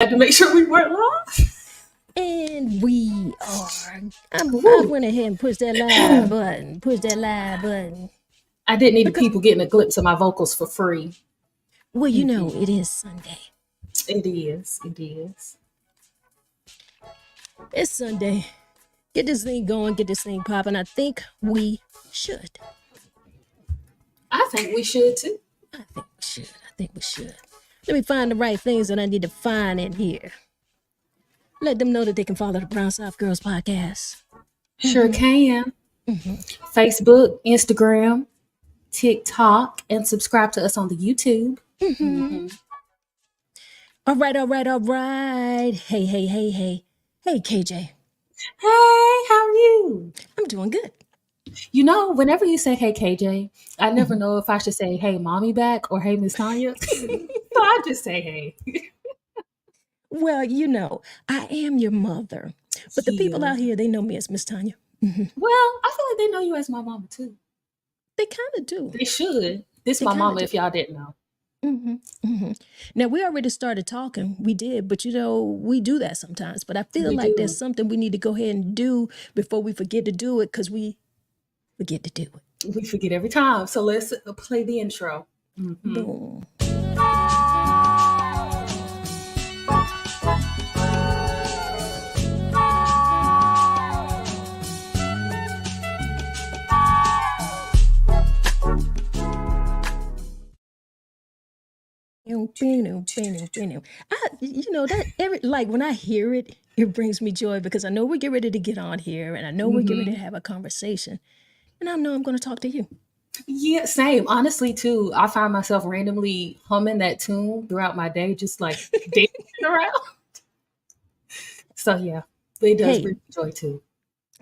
Had to make sure we weren't live. And we are. I Woo. went ahead and pushed that live button. Push that live button. I didn't need the Because, people getting a glimpse of my vocals for free. well, you know, it is Sunday. It is. It is. It's Sunday. Get this thing going, get this thing popping. I think we should. I think we should too. I think we should. Let me find the right things that I need to find in here. Let them know that they can follow the Brown South Girls podcast. Sure can. Facebook, Instagram, TikTok, and subscribe to us on the YouTube. All right. Hey, KJ. Hey, how are you? I'm doing good. You know, whenever you say "Hey KJ," I never know if I should say "Hey Mommy back" or "Hey Miss Tanya." So I just say "Hey." Well, you know, I am your mother. But the people out here, they know me as Miss Tanya. Well, I feel like they know you as my mama too. They kind of do. They should. This is my mama if y'all didn't know. Now, we already started talking. We did, but you know, we do that sometimes. But I feel like there's something we need to go ahead and do before we forget to do it, because we forget to do it. We forget every time. So let's play the intro. Boom. You know that when I hear it, it brings me joy, because I know we get ready to get on here, and I know we get ready to have a conversation, and I know I'm going to talk to you. Yeah, same. Honestly, too, I find myself randomly humming that tune throughout my day, just like dancing around. So yeah, it does bring me joy too.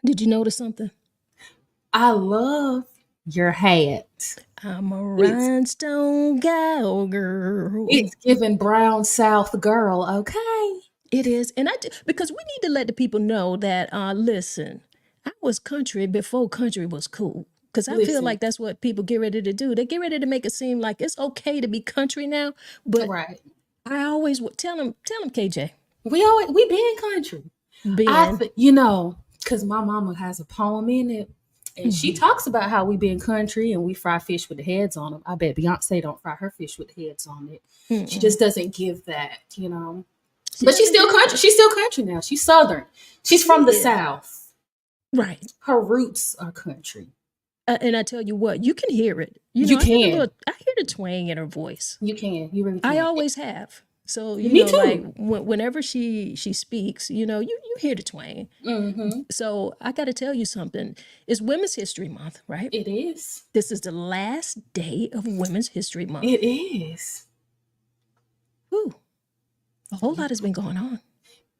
Did you notice something? I love your hat. I'm a rhinestone gal girl. It's giving Brown South girl, okay? It is. And because we need to let the people know that, listen, I was country before country was cool. Because I feel like that's what people get ready to do. They get ready to make it seem like it's okay to be country now. But I always would tell them, KJ. We been country. You know, because my mama has a poem in it. And she talks about how we been country and we fry fish with the heads on them. I bet Beyonce don't fry her fish with the heads on it. She just doesn't give that, you know. But she's still country. She's still country now. She's Southern. She's from the South. Right. Her roots are country. And I tell you what, you can hear it. You can. I hear the twang in her voice. You can. You really can. I always have. So, Me too. like whenever she speaks, you know, you hear the twang. So I got to tell you something. It's Women's History Month, right? It is. This is the last day of Women's History Month. It is. Whew. A whole lot has been going on.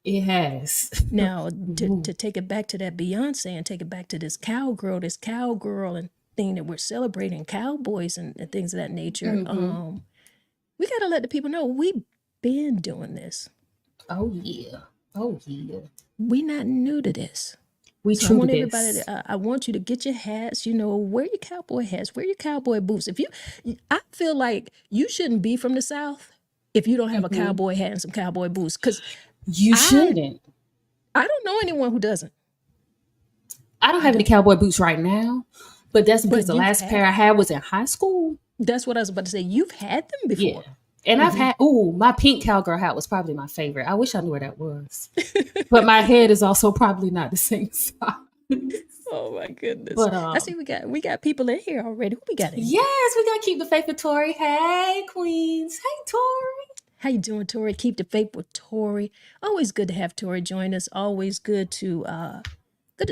It has. Now, to take it back to that Beyonce and take it back to this cowgirl and thing that we're celebrating, cowboys and things of that nature. We got to let the people know we've been doing this. Oh yeah. We're not new to this. I want everybody I want you to get your hats, you know, wear your cowboy hats, wear your cowboy boots. I feel like you shouldn't be from the South if you don't have a cowboy hat and some cowboy boots, because you shouldn't. I don't know anyone who doesn't. I don't have any cowboy boots right now, but that's because the last pair I had was in high school. That's what I was about to say. You've had them before. Yeah. And I've had, my pink cowgirl hat was probably my favorite. I wish I knew where that was. But my head is also probably not the same size. Oh my goodness. But I see we got people in here already. Who we got in? Yes, we got Keep the Faith with Tori. Hey, Queens. Hey, Tori. How you doing, Tori? Keep the Faith with Tori. Always good to have Tori join us. Always good to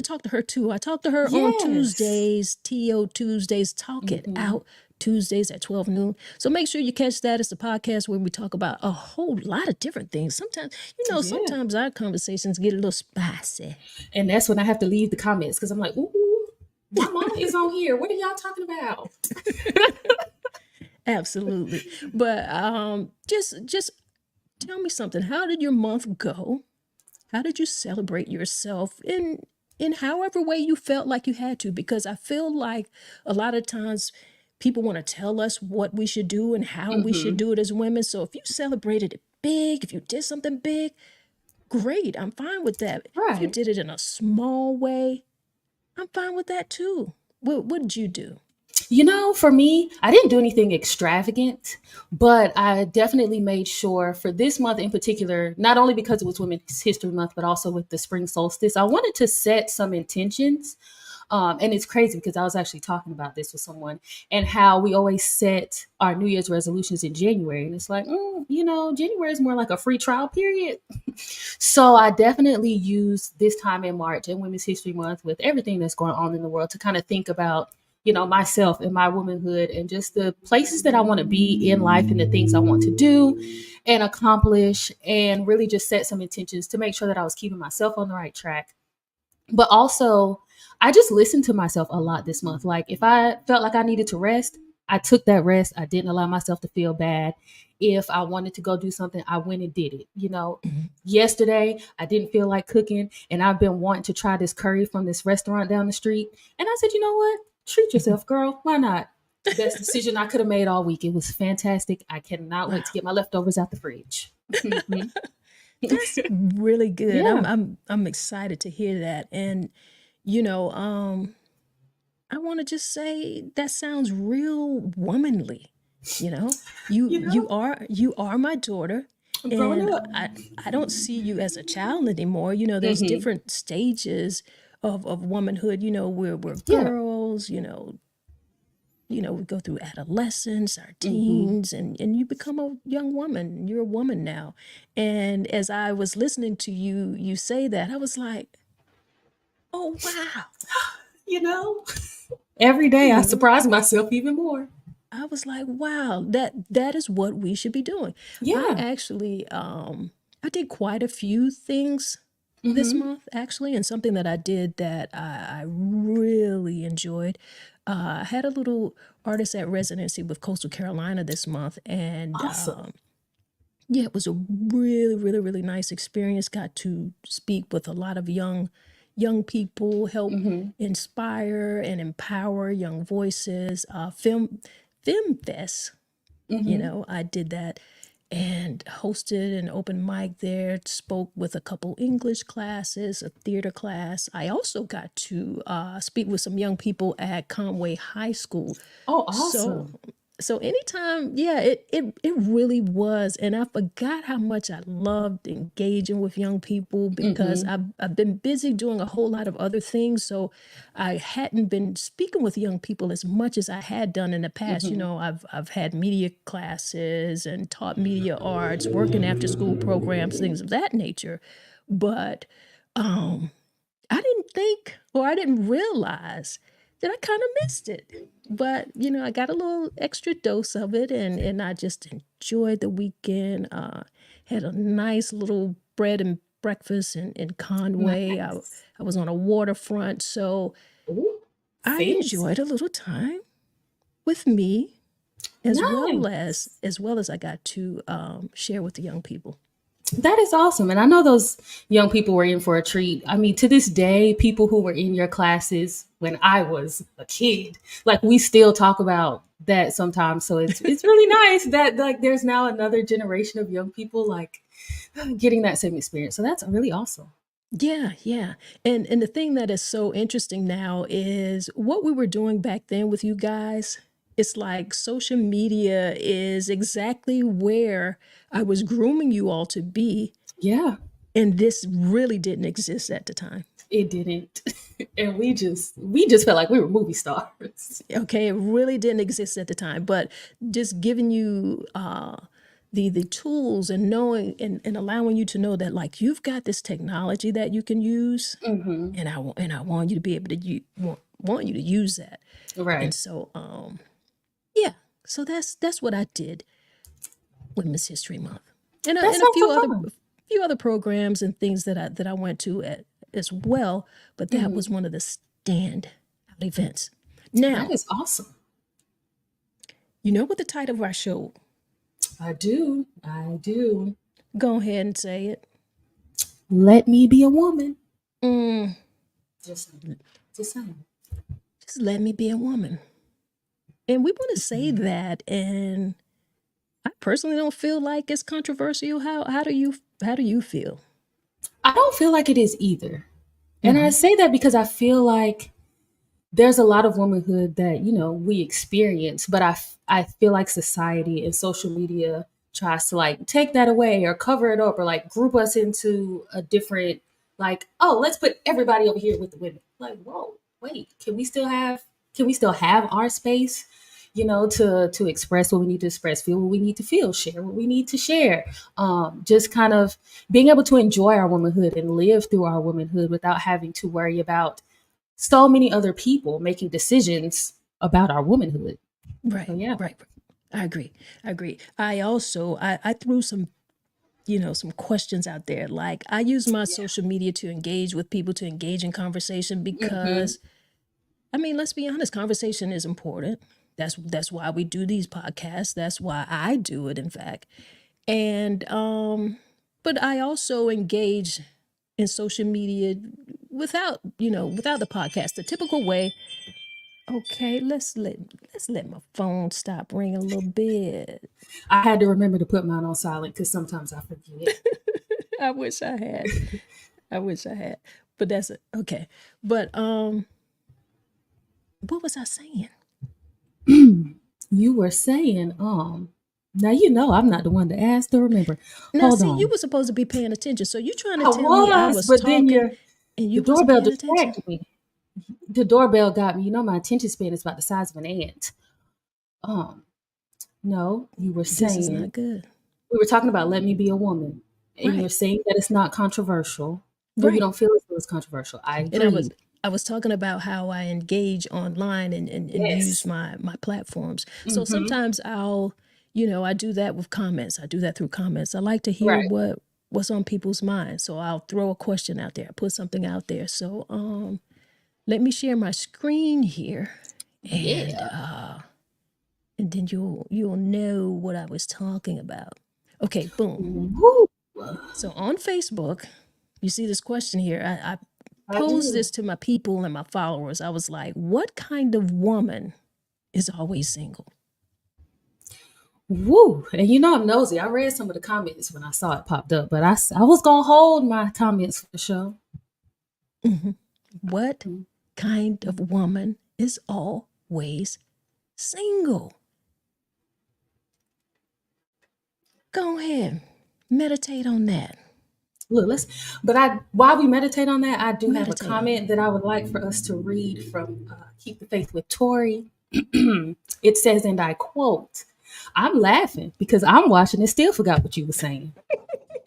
talk to her too. I talk to her on Tuesdays, TO Tuesdays, Talk It Out Tuesdays at 12 noon. So make sure you catch that. It's a podcast where we talk about a whole lot of different things. Sometimes, sometimes our conversations get a little spicy. And that's when I have to leave the comments, because I'm like, ooh, my mama is on here. What are y'all talking about? Absolutely. But just tell me something. How did your month go? How did you celebrate yourself in however way you felt like you had to? Because I feel like a lot of times people want to tell us what we should do and how we should do it as women. So if you celebrated it big, if you did something big, great. I'm fine with that. If you Right. did it in a small way, I'm fine with that too. What did you do? For me, I didn't do anything extravagant, but I definitely made sure for this month in particular, not only because it was Women's History Month, but also with the spring solstice, I wanted to set some intentions. And it's crazy because I was actually talking about this with someone and how we always set our New Year's resolutions in January. And it's like, January is more like a free trial period. So I definitely use this time in March and Women's History Month with everything that's going on in the world to kind of think about, myself and my womanhood and just the places that I want to be in life and the things I want to do and accomplish and really just set some intentions to make sure that I was keeping myself on the right track. But also, I just listened to myself a lot this month. Like if I felt like I needed to rest, I took that rest. I didn't allow myself to feel bad. If I wanted to go do something, I went and did it. Mhm. Yesterday I didn't feel like cooking and I've been wanting to try this curry from this restaurant down the street. And I said, you know what? Treat yourself, girl. Why not? Best decision I could have made all week. It was fantastic. I cannot wait to Wow. get my leftovers out the fridge. Mhm. That's really good. Yeah. I'm excited to hear that. And you know, I want to just say that sounds real womanly. You know, You know, you are my daughter, I'm growing and up. I don't see you as a child anymore. There's Hmm. different stages of womanhood. We're Yeah. girls. We go through adolescence, our Hmm. teens, and you become a young woman. You're a woman now. And as I was listening to you say that, I was like, oh wow. You know, every day I Oh, surprise myself even more. I was like, wow, that is what we should be doing. I Yeah. actually I did quite a few things this Hmm. month actually, and something that I did that I really enjoyed. I had a little artist at residency with Coastal Carolina this month, and Awesome. yeah, it was a really, really, really nice experience. Got to speak with a lot of young people, help Hmm. inspire and empower young voices. Film fest, Hmm. I did that and hosted an open mic there, spoke with a couple English classes, a theater class. I also got to speak with some young people at Conway High School. Oh, So awesome. so anytime, yeah, it really was. And I forgot how much I loved engaging with young people because Hmm. I've been busy doing a whole lot of other things. So I hadn't been speaking with young people as much as I had done in the past. Hmm. I've had media classes and taught media arts, working after school programs, things of that nature. But um I didn't think or I didn't realize that I kind of missed it. But, I got a little extra dose of it and I just enjoyed the weekend. Had a nice little bread and breakfast in Conway. Nice. I was on a waterfront. So Ooh, I fancy. enjoyed a little time with me Nice. as well as I got to share with the young people. That is awesome. And I know those young people were in for a treat. I mean, to this day, people who were in your classes when I was a kid, like we still talk about that sometimes. So it's really nice that like there's now another generation of young people like getting that same experience. So that's really awesome. Yeah, yeah. And the thing that is so interesting now is what we were doing back then with you guys. It's like social media is exactly where I was grooming you all to be, Yeah, and this really didn't exist at the time. it didn't. And we just felt like we were movie stars. Okay, it really didn't exist at the time, but just giving you the tools and knowing and allowing you to know that like you've got this technology that you can use, Hmm. and I want you to be able to want you to use that. And Right. so yeah, so that's what I did with Miss History Month. That And a sounds few so other fun. programs and things that I went to as well, but that was Hmm. one of the stand out events. That Now, is awesome. you know what the title of our show? I do. I do. Go ahead and say it. Let me be a woman. Mm, Just, just saying. just let me be a woman. And we want to say that, and I personally don't feel like it's controversial. How do you feel? I don't feel like it is either. And I Mm-hmm. say that because I feel like there's a lot of womanhood that, we experience, but I feel like society and social media tries to like take that away or cover it up or like group us into a different, like, oh, let's put everybody over here with the women. Like, whoa, wait, can we still have our space, to express what we need to express, feel what we need to feel, share what we need to share. Just kind of being able to enjoy our womanhood and live through our womanhood without having to worry about so many other people making decisions about our womanhood. So Right, yeah. right. I agree. I agree. I also I threw some some questions out there. Like I use my Yeah. social media to engage with people, to engage in conversation Hmm. because I mean, let's be honest, conversation is important. That's why we do these podcasts. That's why I do it, in fact. And but I also engage in social media without the podcast, the typical way. Okay, let's let my phone stop ringing a little bit. I had to remember to put mine on silent because sometimes I forget. I wish I had. I wish I had. But that's it. Okay. But what was I saying? You were saying, now I'm not the one to ask to remember. Now Hold see, you on. were supposed to be paying attention. So you trying to I tell me I was, was but then talking and the you wasn't doorbell paying attention? distracted me. The doorbell got me. My attention span is about the size of an ant. Um, no, you were This is saying not good. we were talking about let me be a woman, and you were Right. saying that it's not controversial, or you Right. don't feel as though it's controversial. I And agreed. I was talking about how I engage online and use Yes. my platforms. So Mm-hmm. sometimes I do that with comments. I do that through comments. I like to hear Right. what's on people's minds. So I'll throw a question out there, put something out there. So let me share my screen here and Yeah. then you'll know what I was talking about. Okay, boom. Woo. So on Facebook, you see this question here. I I posed do. this to my people and my followers. I was like, what kind of woman is always single? Woo. And I'm nosy. I read some of the comments when I saw it popped up, but I was gonna hold my comments for the show. Mhm. What Mhm. kind of woman is always single? Go ahead, meditate on that. Look, while we meditate on that, I do have a Meditate on it. comment that I would like for us to read from Keep the Faith with Tori. It says, and I quote, I'm laughing because I'm watching and still forgot what you were saying.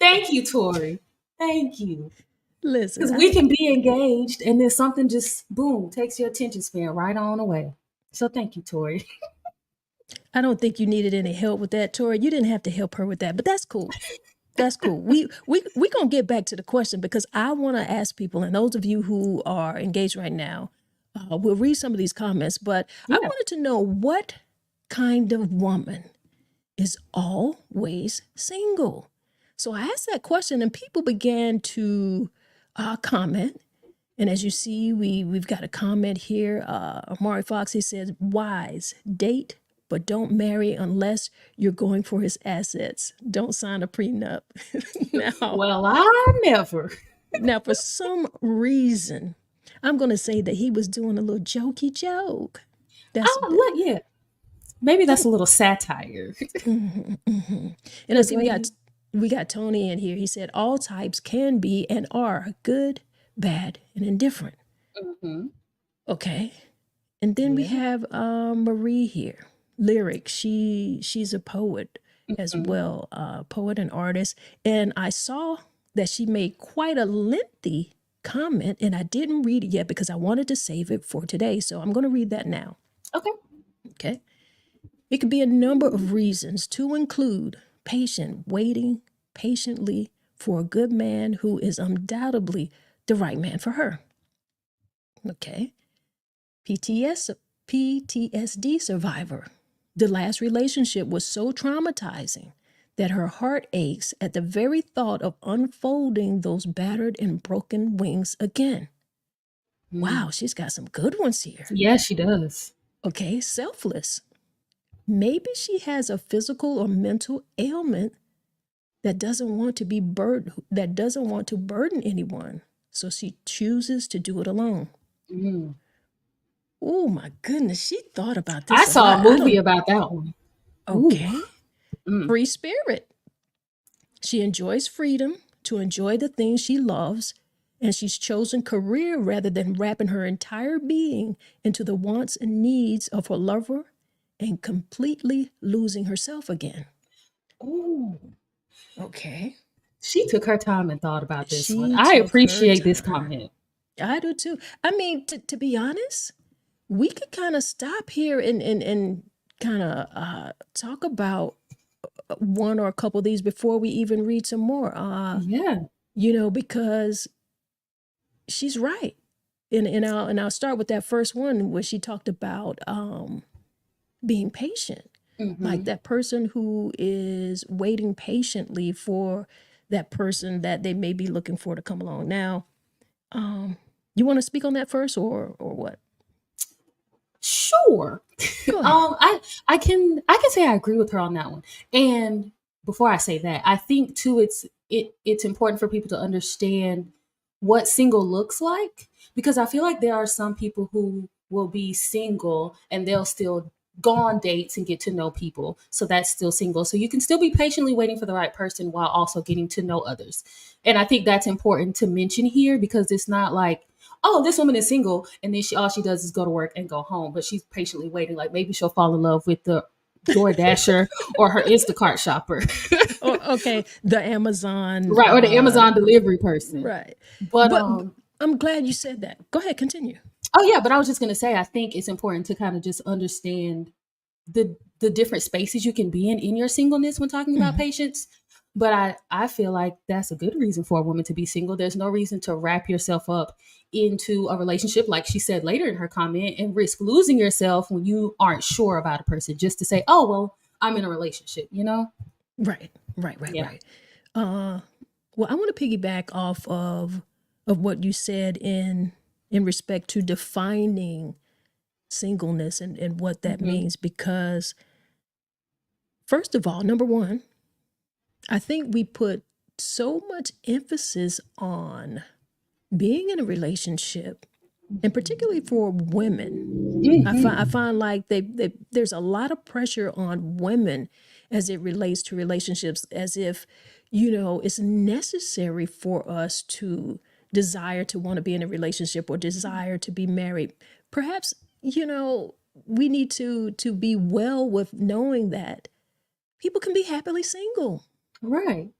Thank you, Tori. Thank you. Listen, Because we can be engaged and then something just, boom, takes your attention span right on away. So thank you, Tori. I don't think you needed any help with that, Tori. You didn't have to help her with that, but that's cool. That's cool. We gonna get back to the question because I want to ask people, and those of you who are engaged right now, we'll read some of these comments. But I Yeah. wanted to know what kind of woman is always single. So I asked that question, and people began to comment. And as you see, we've got a comment here. Amari Foxy says, "Wise, date, but don't marry unless you're going for his assets. Don't sign a prenup." now, Well, I never. now, for some reason, I'm going to say that he was doing a little jokey joke. That's Oh, look, yeah. Maybe that's don't. a little satire. And I Because see we got Tony in here. He said all types can be and are good, bad, and indifferent. Mhm. Okay. And then we Yeah. have Marie here. Lyric. She's a poet as Mhm. well, poet and artist. And I saw that she made quite a lengthy comment, and I didn't read it yet because I wanted to save it for today. So I'm going to read that now. Okay. Okay. It could be a number of reasons to include patient waiting patiently for a good man who is undoubtedly the right man for her. Okay. PTSD survivor. The last relationship was so traumatizing that her heart aches at the very thought of unfolding those battered and broken wings again. Wow, Mm. she's got some good ones here. Yeah, she does. Okay, selfless. maybe she has a physical or mental ailment that doesn't want to burden anyone. So she chooses to do it alone. Mm. Oh my goodness, she thought about I this a saw a lot. I movie don't. about that one. Ooh. Okay. Mm. Free spirit. She enjoys freedom to enjoy the things she loves, and she's chosen career rather than wrapping her entire being into the wants and needs of her lover and completely losing herself again. Ooh. Okay. She took her time and thought about this one. She I took her appreciate this time. comment. I do too. I mean, to be honest, we could kind of stop here and kind of talk about one or a couple of these before we even read some more. Yeah. Because she's right. And I'll start with that first one where she talked about being patient. Like that person who is waiting patiently for that person that they may be looking for to come along. Now, you want to speak on that first or what? Sure. Go ahead. I can say I agree with her on that one. And before I say that, I think too it's important for people to understand what single looks like, because I feel like there are some people who will be single and they'll still go on dates and get to know people. So that's still single. So you can still be patiently waiting for the right person while also getting to know others. And I think that's important to mention here, because it's not like, oh, this woman is single, and then all she does is go to work and go home, but she's patiently waiting. Like maybe she'll fall in love with the DoorDasher or her Instacart shopper, Okay, the Amazon. right, or the Amazon delivery person. Right. But But I'm glad you said that. Go ahead, continue. oh yeah, but I was just gonna say, I think it's important to kind of just understand the different spaces you can be in your singleness when talking about Mhm. patience. But I feel like that's a good reason for a woman to be single. There's no reason to wrap yourself up into a relationship, like she said later in her comment, and risk losing yourself when you aren't sure about a person just to say, oh well, I'm in a relationship, you know? Right. Yeah. Uh, well, I want to piggyback off of what you said in respect to defining singleness and what that Mm-hmm. means, because first of all, number one, I think we put so much emphasis on being in a relationship, and particularly for women. I Mm-hmm. find like there's a lot of pressure on women as it relates to relationships, as if, it's necessary for us to desire to want to be in a relationship or desire to be married. Perhaps, we need to be well with knowing that people can be happily single. Right.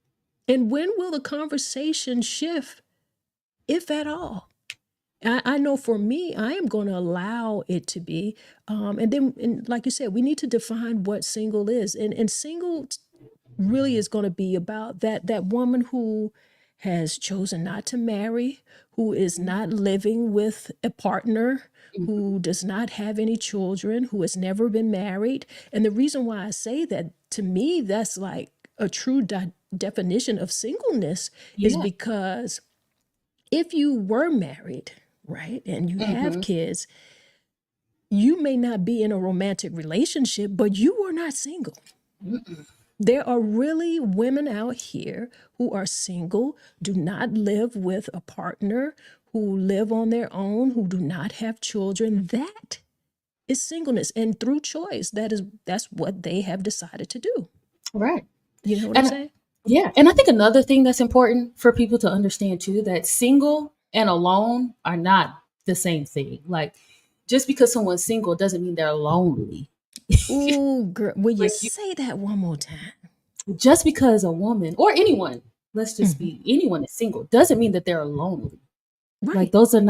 And when will the conversation shift, if at all? I know for me, I am going to allow it to be. And like you said, we need to define what single is. And single really is going to be about that woman who has chosen not to marry, who is not living with a partner, who does not have any children, who has never been married. And the reason why I say that, to me, that's like a true definition of singleness, is Yeah. because if you were married, right, and you have Mm-hmm. kids, you may not be in a romantic relationship, but you are not single. There are really women out here who are single, do not live with a partner, who live on their own, who do not have children. That is singleness, and through choice, that's what they have decided to do. Right. You know what I'm And saying? yeah, and I think another thing that's important for people to understand too, that single and alone are not the same thing. Like just because someone's single doesn't mean they're lonely. Ooh, girl, will you Like you, say that one more time? just because a woman or anyone, let's just Mhm. be anyone is single, doesn't mean that they're lonely. Like Right, those don't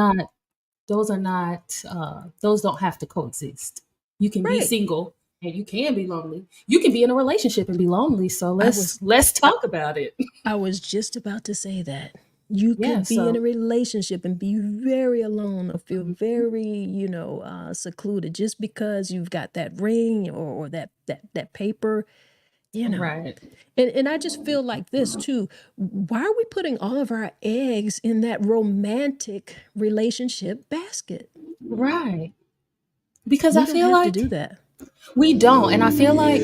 have to coexist. You can be right. single and you can be lonely. You can be in a relationship and be lonely. So I let's was let's talk about it. I was just about to say that. You Yeah. could be in a So relationship and be very alone or feel very, secluded just because you've got that ring or that paper, you know. right. And I just feel like this too. Why are we putting all of our eggs in that romantic relationship basket? Right. Because I We don't feel have to like do that. We don't. And I feel like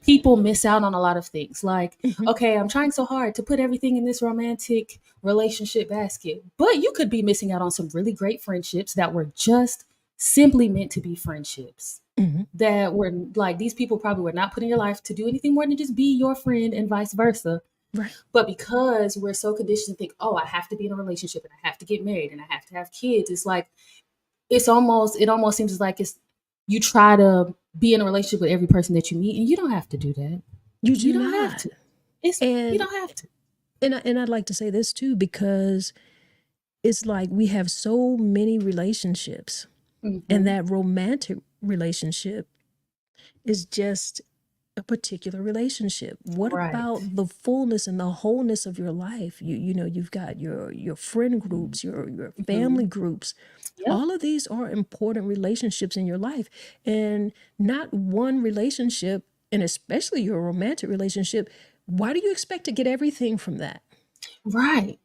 people miss out on a lot of things. Like, Mhm. okay, I'm trying so hard to put everything in this romantic relationship basket, but you could be missing out on some really great friendships that were just simply meant to be friendships. Mhm. That were like, these people probably were not put in your life to do anything more than just be your friend and vice versa. Right. But because we're so conditioned to think, oh, I have to be in a relationship and I have to get married and I have to have kids, it's like it almost seems like it's you try to be in a relationship with every person that you meet, and you don't have to do that. You You do don't have not. to. It's you And don't have to. and I'd like to say this too, because it's like we have so many relationships, and Mm-hmm. that romantic relationship is just a particular relationship. What Right. about the fullness and the wholeness of your life? You know, you've got your friend groups, your Mm-hmm. family groups. Yep. All of these are important relationships in your life, and not one relationship, and especially your romantic relationship. Why do you expect to get everything from that? Right.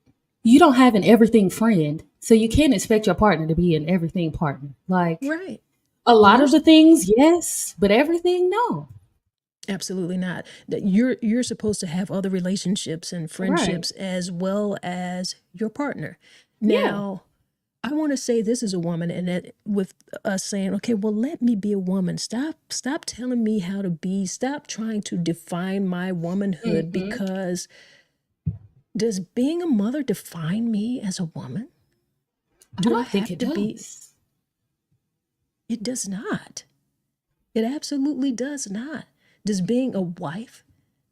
You don't have an everything friend, so you can't expect your partner to be an everything partner. Like Right. a lot You're of the things, yes, but everything, no. absolutely not. That you're supposed to have other relationships and Right. friendships as well as your partner. Yeah. Now, I want to say this as a woman, and that with us saying, okay, well, let me be a woman. Stop telling me how to be. Stop trying to define my womanhood, Mm-hmm. because does being a mother define me as a woman? I Do I don't think have it to be? does. It does not. It absolutely does not. Does being a wife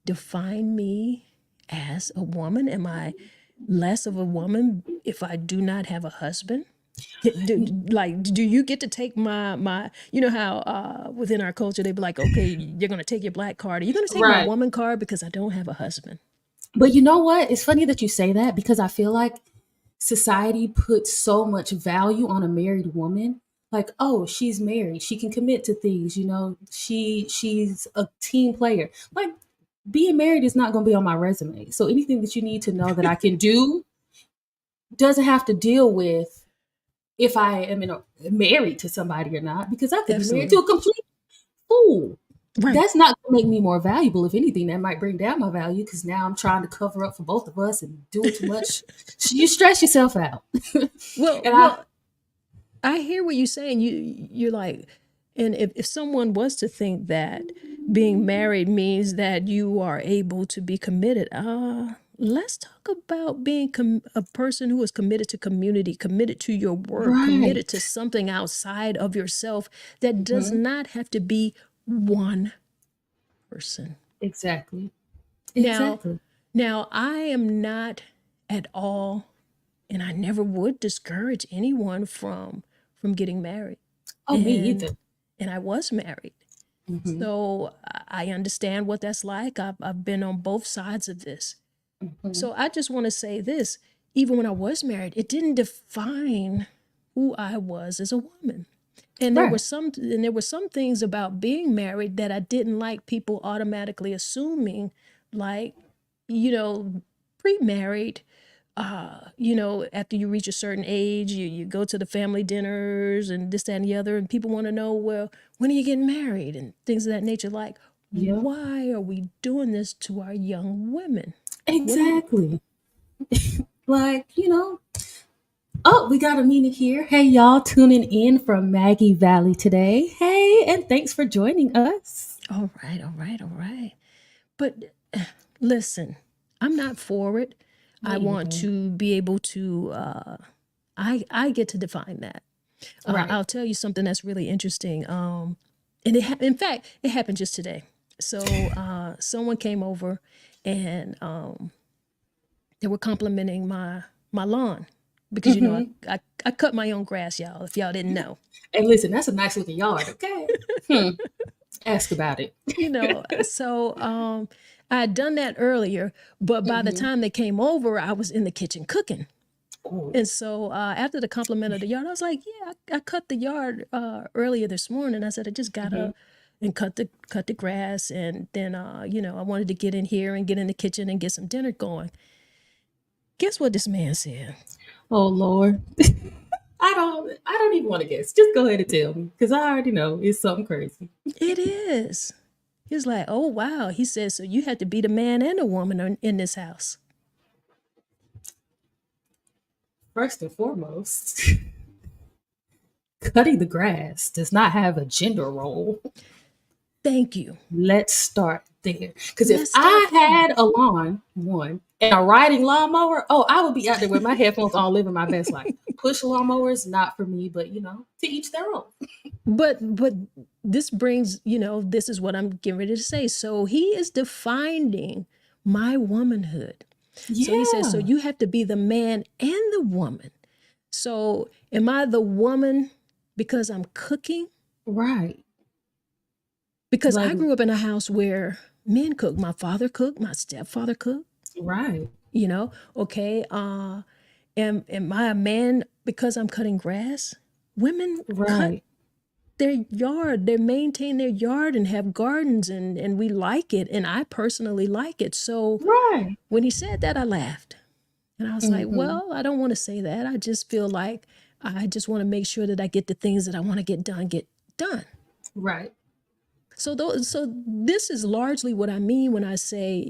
define me as a woman? Am I less of a woman if I do not have a husband? Do you get to take my you know how within our culture they be like, okay, you're gonna take your black card, are you gonna take my Right. woman card because I don't have a husband? But you know what? It's funny that you say that because I feel like society puts so much value on a married woman. Like, oh, she's married. She can commit to things, she's a team player. Like being married is not going to be on my resume. So anything that you need to know that I can do doesn't have to deal with if I am married to somebody or not because I could be married to Absolutely. a complete fool. Right. That's not going to make me more valuable. If anything, that might bring down my value because now I'm trying to cover up for both of us and doing too much. You stress yourself out. and well I, well I hear what you're saying. You're like, and if someone was to think that being married means that you are able to be committed, let's talk about being a person who is committed to community, committed to your work, committed to right. something outside of yourself that does Hmm. not have to be one person. Exactly. Now, Exactly. now I am not at all, and I never would discourage anyone from getting married, Oh, me and either. and I was married. Hmm. So I understand what that's like. I've been on both sides of this. Hmm. So I just want to say this, even when I was married, it didn't define who I was as a woman. Right. And there were some things about being married that I didn't like people automatically assuming, like, you know, pre-married, after you reach a certain age, you go to the family dinners and this, that, and the other, and people want to know, well, when are you getting married and things of that nature. Like, Yep. why are we doing this to our young women? What do you? Exactly. Like, oh, we got a meeting here. Hey, y'all, tuning in from Maggie Valley today. Hey, and thanks for joining us. All right, all right, all right. But listen, I'm not for it. Me I want either. to be able to. I get to define that. Right. I'll tell you something that's really interesting. And in fact, it happened just today. So someone came over, and they were complimenting my lawn because Hmm. I cut my own grass, y'all. If y'all didn't know, Hey, listen, that's a nice looking yard, okay? Hmm. Ask about it. so I had done that earlier, but by the Hmm. time they came over, I was in the kitchen cooking. Oh. And so after the compliment of the yard, I was like, "Yeah, I cut the yard earlier this morning." I said, "I just got Hmm. up and cut the grass, and then I wanted to get in here and get in the kitchen and get some dinner going." Guess what this man said? Oh, Lord. I don't even want to guess. Just go ahead and tell me, because I already know it's something crazy. It is. He's like, oh, wow. He says, so you had to be the man and the woman in this house. First and foremost, cutting the grass does not have a gender role. Thank you. Let's start there. Because if I had a lawn, one, and a riding lawnmower, oh, I would be out there with my headphones on, living my best life. Push lawnmowers, not for me, but to each their own. But this brings, this is what I'm getting ready to say. So he is defining my womanhood. Yeah. So he says, so you have to be the man and the woman. So am I the woman because I'm cooking? Right. Because I grew up in a house where men cook. My father cooked, my stepfather cooked. Right. Okay. Am I a man because I'm cutting grass? Women cut their yard. They maintain their yard and have gardens, and we like it. And I personally like it. So when he said that, I laughed. And I was like, well, I don't want to say that. I just feel like I just want to make sure that I get the things that I want to get done. Right. So this is largely what I mean when I say,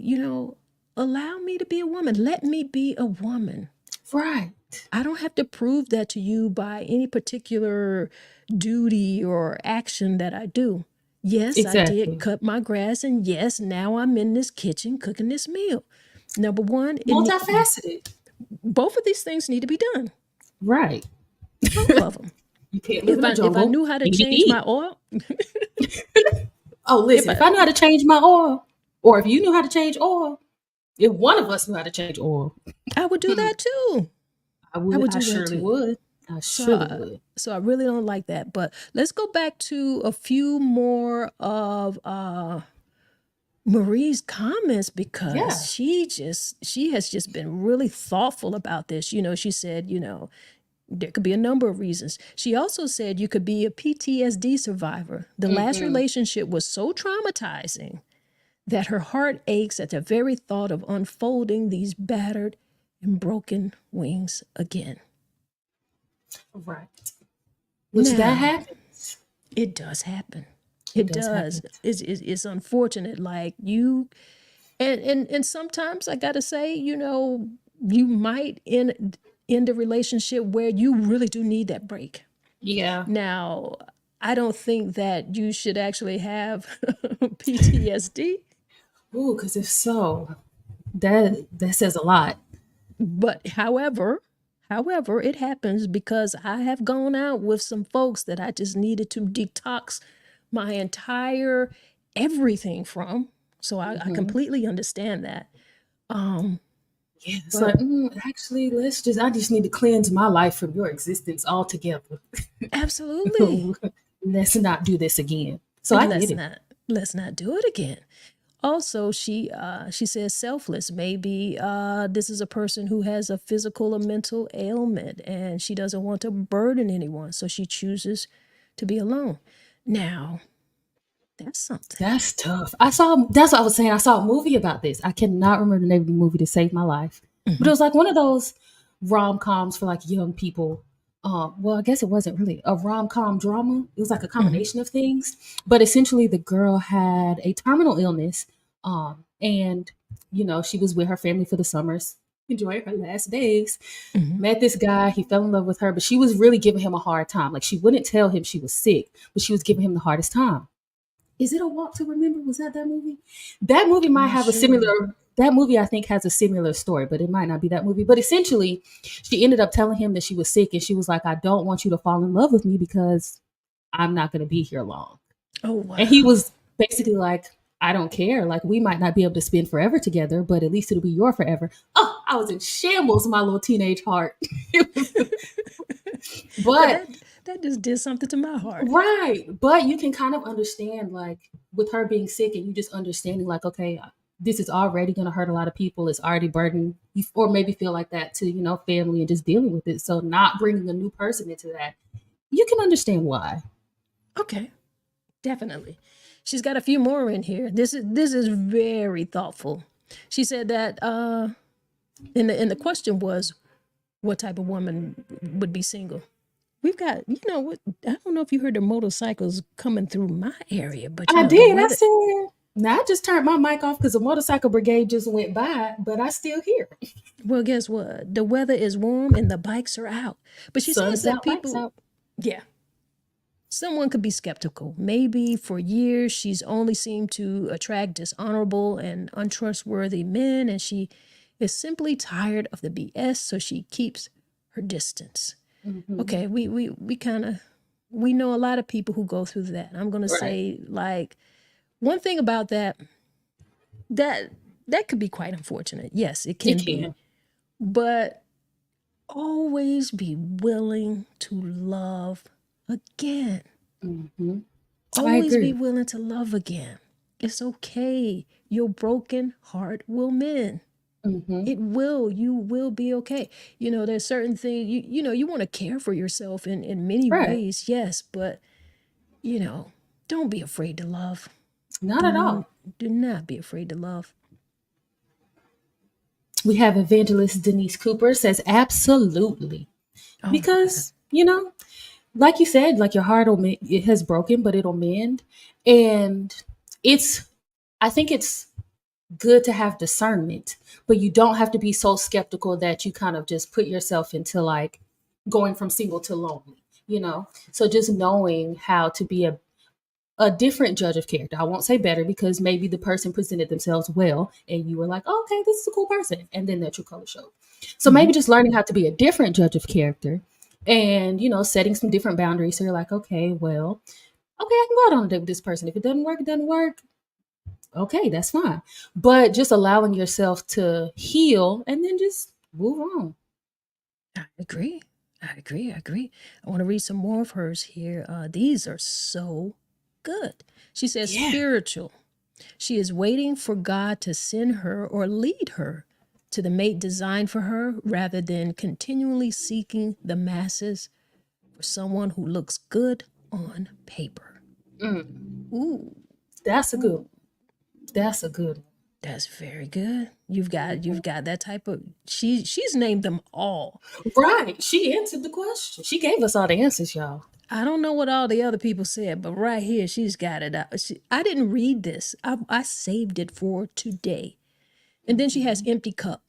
allow me to be a woman. Let me be a woman. Right. I don't have to prove that to you by any particular duty or action that I do. Yes, exactly. I did cut my grass, and yes, now I'm in this kitchen cooking this meal. Number one, multifaceted. Both of these things need to be done. Right. Both of them. You can't live in a jungle. If I knew how to change my oil. Oh, listen, if I knew how to change my oil, or if you knew how to change oil, if one of us knew how to change oil, I would do that too. I surely would. I surely would. So I really don't like that. But let's go back to a few more of Marie's comments, because she has just been really thoughtful about this. She said, there could be a number of reasons. She also said you could be a PTSD survivor. The last relationship was so traumatizing that her heart aches at the very thought of unfolding these battered and broken wings again. Right. That happens. It does happen. It does. It's unfortunate. Like you, and sometimes I got to say, you might end a relationship where you really do need that break. Yeah. Now, I don't think that you should actually have PTSD. Ooh, because if so, that says a lot. But however, it happens because I have gone out with some folks that I just needed to detox my entire everything from. So I completely understand that. Yeah, it's like, actually, I just need to cleanse my life from your existence altogether. Absolutely. Let's not do this again. So let's not do it again. Also, she says selfless. Maybe this is a person who has a physical or mental ailment and she doesn't want to burden anyone, so she chooses to be alone. Now, that's something. That's tough. That's what I was saying. I saw a movie about this. I cannot remember the name of the movie to save my life. But it was like one of those rom-coms for like young people. Well, I guess it wasn't really a rom-com drama. It was like a combination of things. But essentially the girl had a terminal illness. And she was with her family for the summers, enjoying her last days. Met this guy, he fell in love with her, but she was really giving him a hard time. Like she wouldn't tell him she was sick, but she was giving him the hardest time. Is it A Walk to Remember? Was that movie? That movie might have a similar. That movie, I think, has a similar story, but it might not be that movie. But essentially, she ended up telling him that she was sick, and she was like, "I don't want you to fall in love with me because I'm not going to be here long." Oh, wow. And he was basically like, "I don't care. Like, we might not be able to spend forever together, but at least it'll be your forever." Oh, I was in shambles, my little teenage heart. But that just did something to my heart. Right. But you can kind of understand, like, with her being sick and you just understanding, like, okay, this is already going to hurt a lot of people. It's already burdened you, or maybe feel like that to, family and just dealing with it. So not bringing a new person into that, you can understand why. Okay. Definitely. She's got a few more in here. This is very thoughtful. She said that, and the question was, what type of woman would be single? we've got, what, I don't know if you heard the motorcycles coming through my area, but I the did. I weather. said, now I just turned my mic off because the motorcycle brigade just went by, but I still hear it. Well, guess what? The weather is warm and the bikes are out. But she says Sun's that out, lights people, out. yeah, someone could be skeptical. Maybe for years she's only seemed to attract dishonorable and untrustworthy men, and she is simply tired of the BS, so she keeps her distance. Mm-hmm. Okay, we kind of we know a lot of people who go through that. I'm gonna Right. say, like, one thing about that that could be quite unfortunate. Yes, it It can be, can. but always be willing to love again. Mm-hmm. I Always be agree. willing to love again. It's okay. Your broken heart will mend. Mm-hmm. It will. You will be okay. There's certain things you want to care for yourself in many Right. ways, yes, but don't be afraid to love. Not at Do all. do not be afraid to love. We have evangelist Denise Cooper says absolutely. Oh my God. Because, like you said, like your heart it has broken, but it'll mend. And it's, I think it's good to have discernment, but you don't have to be so skeptical that you kind of just put yourself into like going from single to lonely. So just knowing how to be a different judge of character. I won't say better because maybe the person presented themselves well and you were like, oh, okay, this is a cool person. And then their true color showed. So Hmm. maybe just learning how to be a different judge of character and, setting some different boundaries. So you're like, okay, well, okay, I can go out on a date with this person. If it doesn't work, it doesn't work. Okay, that's fine. But just allowing yourself to heal and then just move on. I agree. I agree. I agree. I want to read some more of hers here. These are so good. She says, Yeah. spiritual. She is waiting for God to send her or lead her to the mate designed for her rather than continually seeking the masses for someone who looks good on paper. Mm, Ooh, that's a good ooh, one. That's a good that's very good. You've got one. you've got that type of she's named them all. Right. She answered the question. She gave us all the answers, y'all. I don't know what all the other people said, but right here she's got it out. I didn't read this. I saved it for today. And then she has empty cup.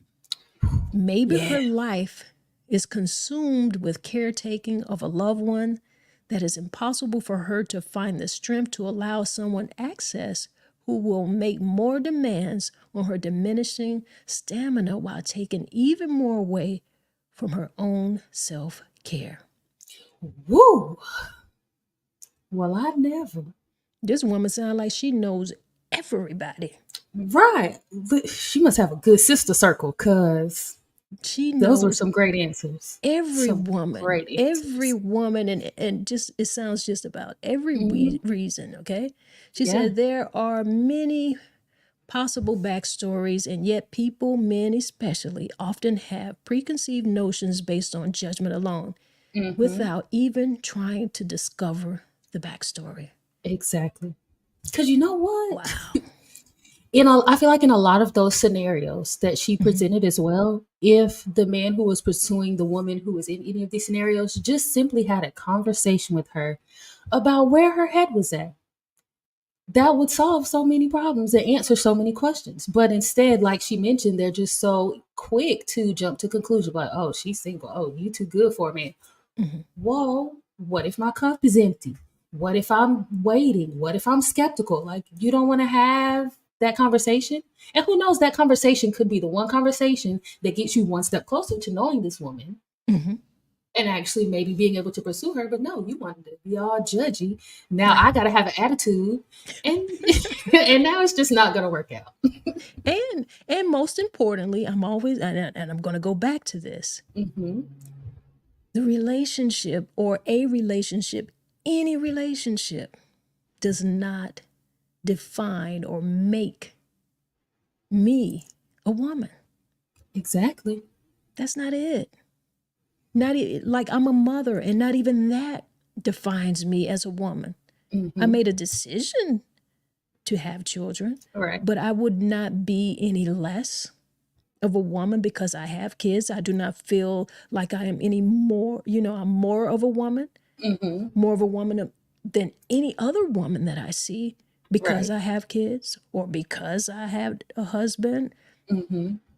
Maybe Yeah. her life is consumed with caretaking of a loved one that is impossible for her to find the strength to allow someone access who will make more demands on her diminishing stamina while taking even more away from her own self-care. Woo. Well, I never. This woman sounds like she knows everybody. Right. But she must have a good sister circle because She those were knows some great answers. every Some woman, great every answers. woman, and just it sounds just about every Hmm. reason. Okay, she Yeah. said there are many possible backstories, and yet people, men especially, often have preconceived notions based on judgment alone, Hmm. without even trying to discover the backstory. Exactly. Because you know what? Wow. I feel like in a lot of those scenarios that she Mhm. presented as well, if the man who was pursuing the woman who was in any of these scenarios just simply had a conversation with her about where her head was at, that would solve so many problems and answer so many questions. But instead, like she mentioned, they're just so quick to jump to conclusion like, oh, she's single. Oh, you too good for a man. Mhm. Whoa, what if my cup is empty? What if I'm waiting? What if I'm skeptical? Like, you don't want to have that conversation. And who knows, that conversation could be the one conversation that gets you one step closer to knowing this woman Mhm. and actually maybe being able to pursue her. But no, you wanted to be all judgy. Now Right. I got to have an attitude. And, and now it's just not going to work out. And most importantly, I'm always and I'm going to go back to this. Hmm. The relationship or a relationship, any relationship, does not define or make me a woman. Exactly. That's not it. Not like I'm a mother, and not even that defines me as a woman. I Hmm. made a decision to have children, Right. but I would not be any less. of a woman because I have kids. I do not feel like I am any more, I'm more of a woman, more of a woman than any other woman that I see because Right. I have kids or because I have a husband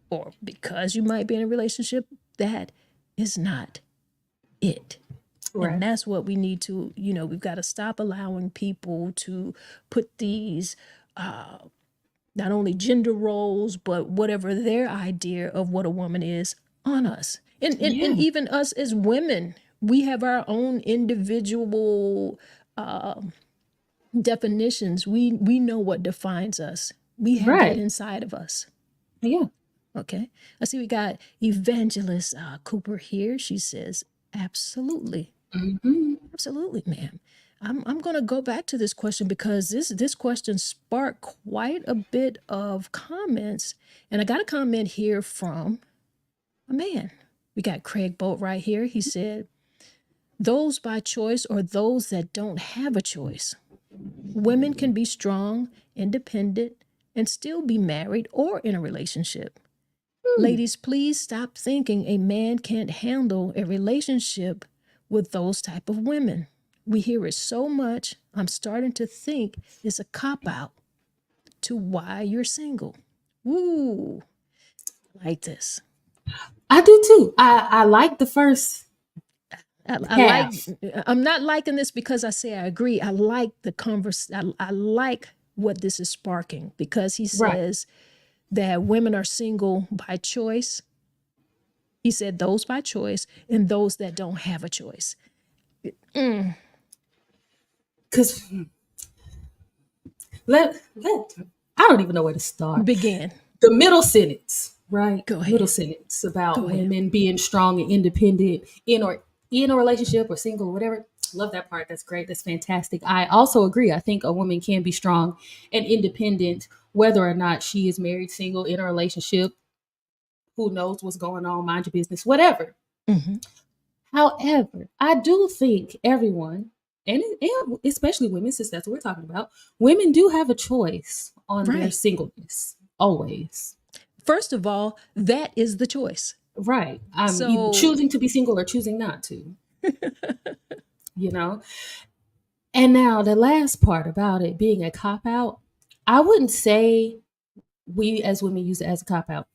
or because you might be in a relationship. That is not it. Right. And that's what we need to, we've got to stop allowing people to put these not only gender roles, but whatever their idea of what a woman is on us. And Yeah. even us as women, we have our own individual definitions. We know what defines us. We have that Right. inside of us. Yeah. Okay. I see we got Evangelist Cooper here. She says, absolutely. Absolutely, ma'am. I'm going to go back to this question because this question sparked quite a bit of comments. And I got a comment here from a man. We got Craig Boat right here. He said, those by choice or those that don't have a choice. Women can be strong, independent, and still be married or in a relationship. Ladies, please stop thinking a man can't handle a relationship with those type of women. We hear it so much, I'm starting to think it's a cop-out to why you're single. Woo, like this. I do too. I like the first half. I'm not liking this because I say I agree. I like the I like what this is sparking because he Right. says that women are single by choice. He said those by choice and those that don't have a choice. Because let I don't even know where to start. Begin. The middle sentence, right? Go Middle ahead. sentence about Go ahead. women being strong and independent in a relationship or single or whatever. Love that part. That's great. That's fantastic. I also agree. I think a woman can be strong and independent whether or not she is married, single, in a relationship. Who knows what's going on? Mind your business, whatever. Mm-hmm. However, I do think everyone, and especially women, since that's what we're talking about, women do have a choice on their Right. singleness. Always. First of all, that is the choice. Right. I'm either So, choosing to be single or choosing not to, you know? And now the last part about it being a cop out, I wouldn't say we as women use it as a cop out,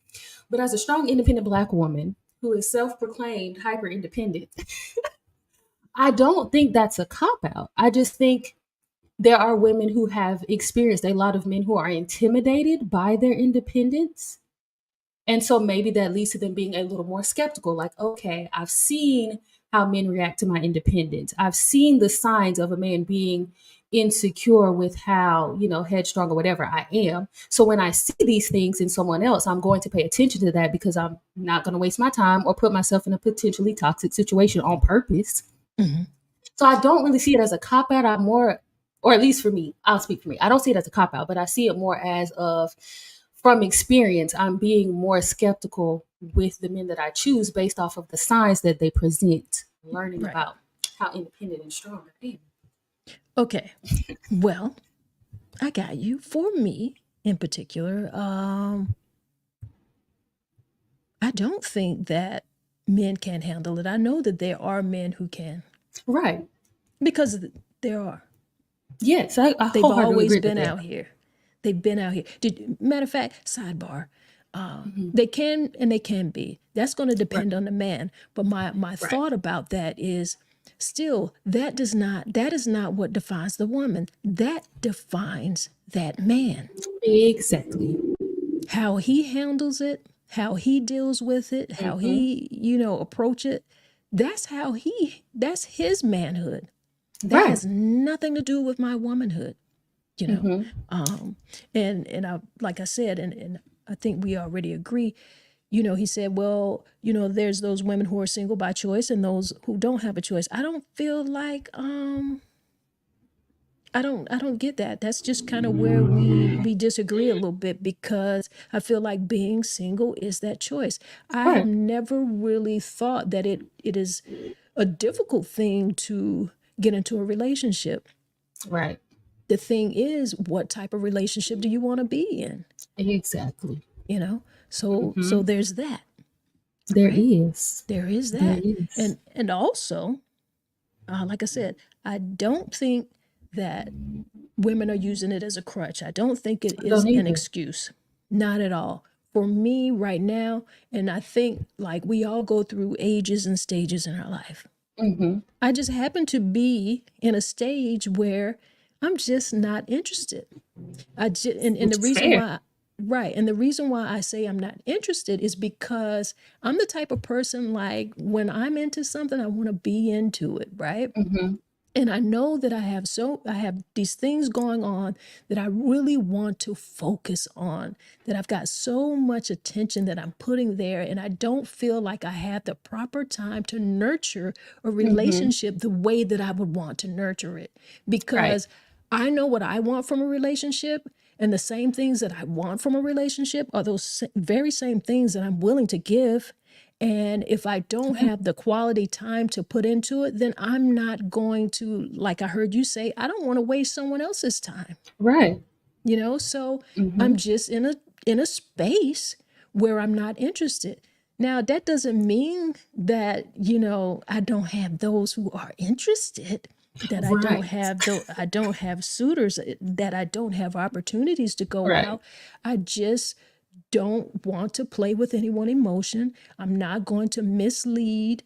but as a strong, independent Black woman who is self proclaimed hyper independent, I don't think that's a cop out. I just think there are women who have experienced a lot of men who are intimidated by their independence. And so maybe that leads to them being a little more skeptical like, okay, I've seen how men react to my independence. I've seen the signs of a man being insecure with how, headstrong or whatever I am. So when I see these things in someone else, I'm going to pay attention to that because I'm not going to waste my time or put myself in a potentially toxic situation on purpose. mm-hmm. So I don't really see it as a cop out. I'm more, or at least for me, I'll speak for me. I don't see it as a cop out, but I see it more as of from experience, I'm being more skeptical with the men that I choose based off of the signs that they present, learning Right. about how independent and strong I am. Okay. Well, I got you. For me in particular, I don't think that men can't handle it. I know that there are men who can. Right. Because there are. Yes, I They've wholeheartedly always agree with been that. out here. They've been out here. Matter of fact, sidebar, they can and they can be. That's going to depend on the man. But my thought about that is still that is not what defines the woman. That defines that man. Exactly. How he handles it, how he deals with it, how he, approach it. That's his manhood. That Right. has nothing to do with my womanhood. And I, like I said, and I think we already agree, he said, well, there's those women who are single by choice and those who don't have a choice. I don't feel like I don't get that. That's just kind of where we disagree a little bit because I feel like being single is that choice. I have Right. never really thought that it is a difficult thing to get into a relationship. Right. The thing is, what type of relationship do you want to be in? Exactly. So there's that, There right? is. There is There that. is. And also, like I said, I don't think that women are using it as a crutch. I don't think it I is don't an either. excuse. Not at all. For me right now, and I think like we all go through ages and stages in our life. Mm-hmm. I just happen to be in a stage where I'm just not interested. And Which the is reason fair. why, right, and the reason why I say I'm not interested is because I'm the type of person, like, when I'm into something, I want to be into it, right? Mm-hmm. And I know that I have these things going on that I really want to focus on, that I've got so much attention that I'm putting there, and I don't feel like I have the proper time to nurture a Mm-hmm. relationship the way that I would want to nurture it, Right. because I know what I want from a relationship, and the same things that I want from a relationship are those very same things that I'm willing to give. And if I don't have the quality time to put into it, then I'm not going to, like I heard you say, I don't want to waste someone else's time. Right. So Mm-hmm. I'm just in a space where I'm not interested. Now, that doesn't mean that, I don't have those who are interested, that Right. I don't have suitors, that I don't have opportunities to go Right. out. I just don't want to play with anyone's emotion. I'm not going to mislead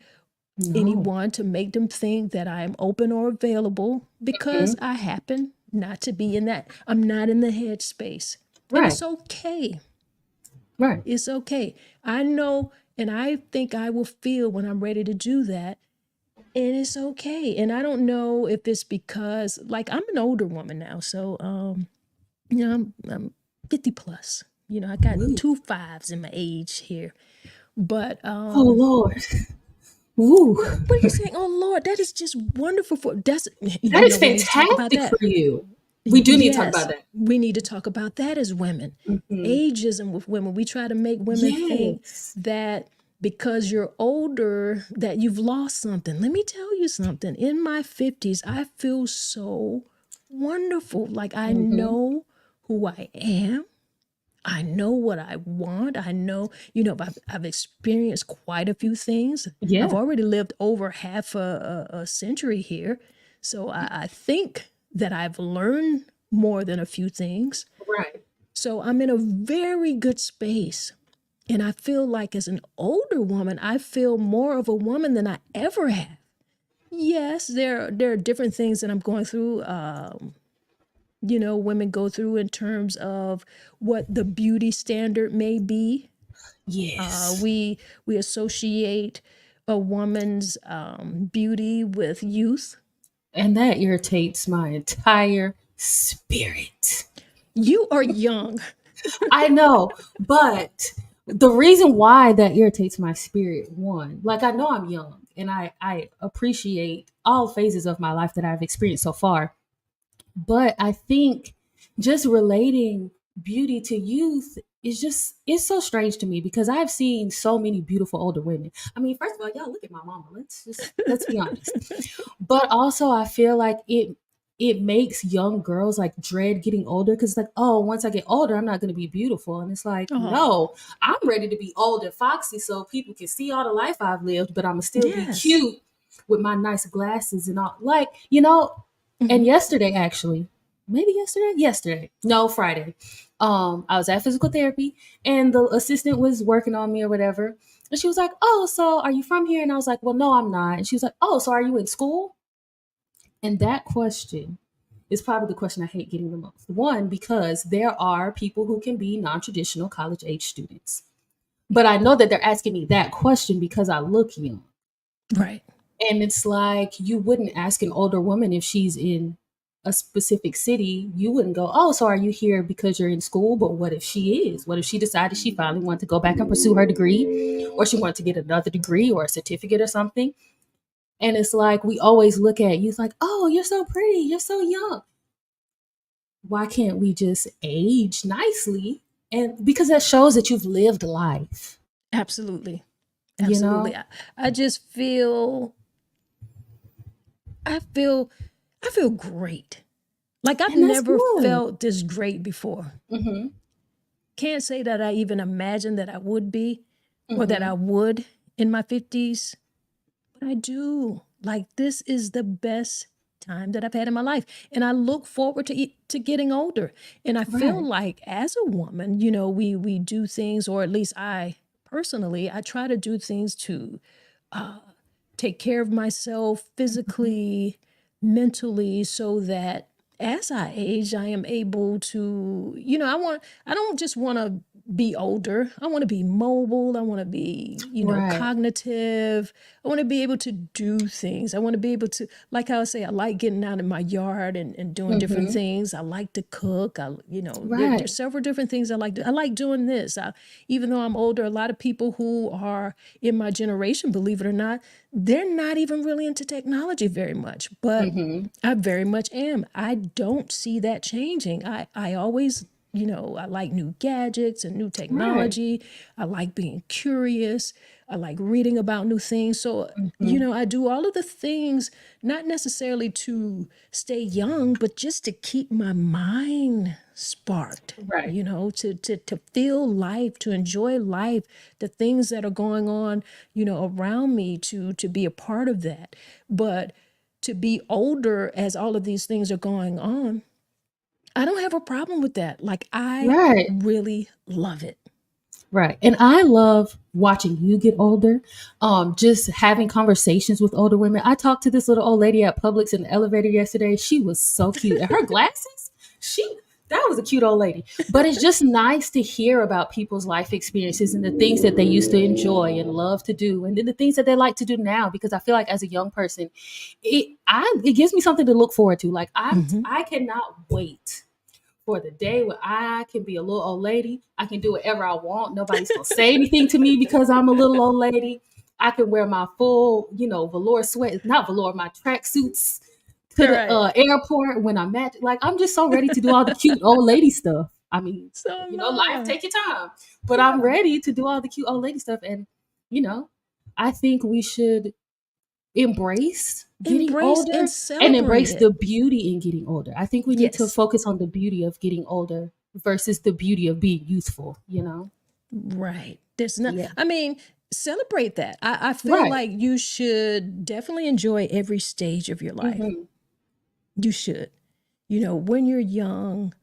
No. anyone to make them think that I am open or available, because Mm-hmm. I happen not to be in that. I'm not in the headspace. And Right. it's okay. Right. It's okay. I know, and I think I will feel when I'm ready to do that. And it's okay. And I don't know if it's because, like, I'm an older woman now. So, I'm 50 plus. I got Ooh. 2 5s in my age here. But Oh Lord. Ooh. what are you saying? Oh Lord, that is just wonderful. That is We need to talk about fantastic that. for you. We do need to talk about Yes, that. we need to talk about that as women. Mm-hmm. Ageism with women. We try to make women think Yes. that because you're older that you've lost something. Let me tell you something. In my 50s, I feel so wonderful. Like, I Mm-hmm. know who I am. I know what I want. I know, I've experienced quite a few things. I've Yeah. already lived over half a century here. So I think that I've learned more than a few things. Right. So I'm in a very good space. And I feel like, as an older woman, I feel more of a woman than I ever have. Yes, there are different things that I'm going through. Women go through in terms of what the beauty standard may be. Yes. We associate a woman's beauty with youth. And that irritates my entire spirit. You are young. I know, but the reason why that irritates my spirit, one, like, I know I'm young and I appreciate all phases of my life that I've experienced so far. But I think just relating beauty to youth is just, it's so strange to me because I've seen so many beautiful older women. I mean, first of all, y'all look at my mama. Let's be honest. But also I feel like it makes young girls like dread getting older because, like, oh, once I get older, I'm not going to be beautiful. And it's like, Oh, no, I'm ready to be old and foxy so people can see all the life I've lived, but I'm gonna still be yes. cute with my nice glasses and all. Like, and Mhm. yesterday, actually, maybe yesterday, no, Friday, I was at physical therapy and the assistant was working on me or whatever. And she was like, oh, so are you from here? And I was like, well, no, I'm not. And she was like, oh, so are you in school? And that question is probably the question I hate getting the most. One, because there are people who can be non-traditional college age students. But I know that they're asking me that question because I look young. Right. And it's like, you wouldn't ask an older woman if she's in a specific city. You wouldn't go, oh, so are you here because you're in school? But what if she is? What if she decided she finally wanted to go back and pursue her degree, or she wanted to get another degree or a certificate or something? And it's like, we always look at you, it's like, oh, you're so pretty, you're so young. Why can't we just age nicely? And because that shows that you've lived life, Absolutely. you Absolutely. know? I just feel I feel I feel great. Like, I've And that's never good. felt this great before. Hmm. can't say that I even imagined that I would be or that Mm-hmm. I would in my 50s, but I do. Like, this is the best time that I've had in my life. And I look forward to getting older. And I feel Right. like as a woman, you know, we do things, or at least I personally, I try to do things to uh, take care of myself Mm-hmm. physically, mentally, so that as I age, I am able to, you know, I don't just want to be older. I want to be mobile. I want to be, you know, Right. cognitive. I want to be able to do things. I want to be able to, like I would say, I like getting out in my yard and doing different Mm-hmm. things. I like to cook. There's Right. several different things I like to. I like doing this. Even though I'm older, a lot of people who are in my generation, believe it or not, they're not even really into technology very much. But Mm-hmm. I very much am. I don't see that changing. I always, you know, I like new gadgets and new Right. technology. I like being curious. I like reading about new things. So, you Mm-hmm. know, I do all of the things, not necessarily to stay young, but just to keep my mind sparked, Right. you know, to feel life, to enjoy life, the things that are going on, you know, around me, to be a part of that. But to be older as all of these things are going on, I don't have a problem with that. Like, I Right. really love it. Right. And I love watching you get older. Just having conversations with older women. I talked to this little old lady at Publix in the elevator yesterday. She was so cute. And her glasses, she that was a cute old lady. But it's just nice to hear about people's life experiences and the things that they used to enjoy and love to do, and then the things that they like to do now. Because I feel like as a young person, it gives me something to look forward to. Like Hmm. I cannot wait for the day where I can be a little old lady. I can do whatever I want. Nobody's gonna say anything to me because I'm a little old lady. I can wear my full, velour sweat, not velour, my track suits to the Right. airport when I'm at. Like, I'm just so ready to do all the cute old lady stuff. I mean, So am life I. take your time, but I'm Yeah. ready to do all the cute old lady stuff. And you know, I think we should embrace getting Embrace and older and celebrate embrace it. the beauty in getting older. I think we need to Yes. focus on the beauty of getting older versus the beauty of being youthful, you know? Right. There's not, Yeah. I mean, celebrate that. I feel Right. like you should definitely enjoy every stage of your life. Hmm. You should. You know, when you're young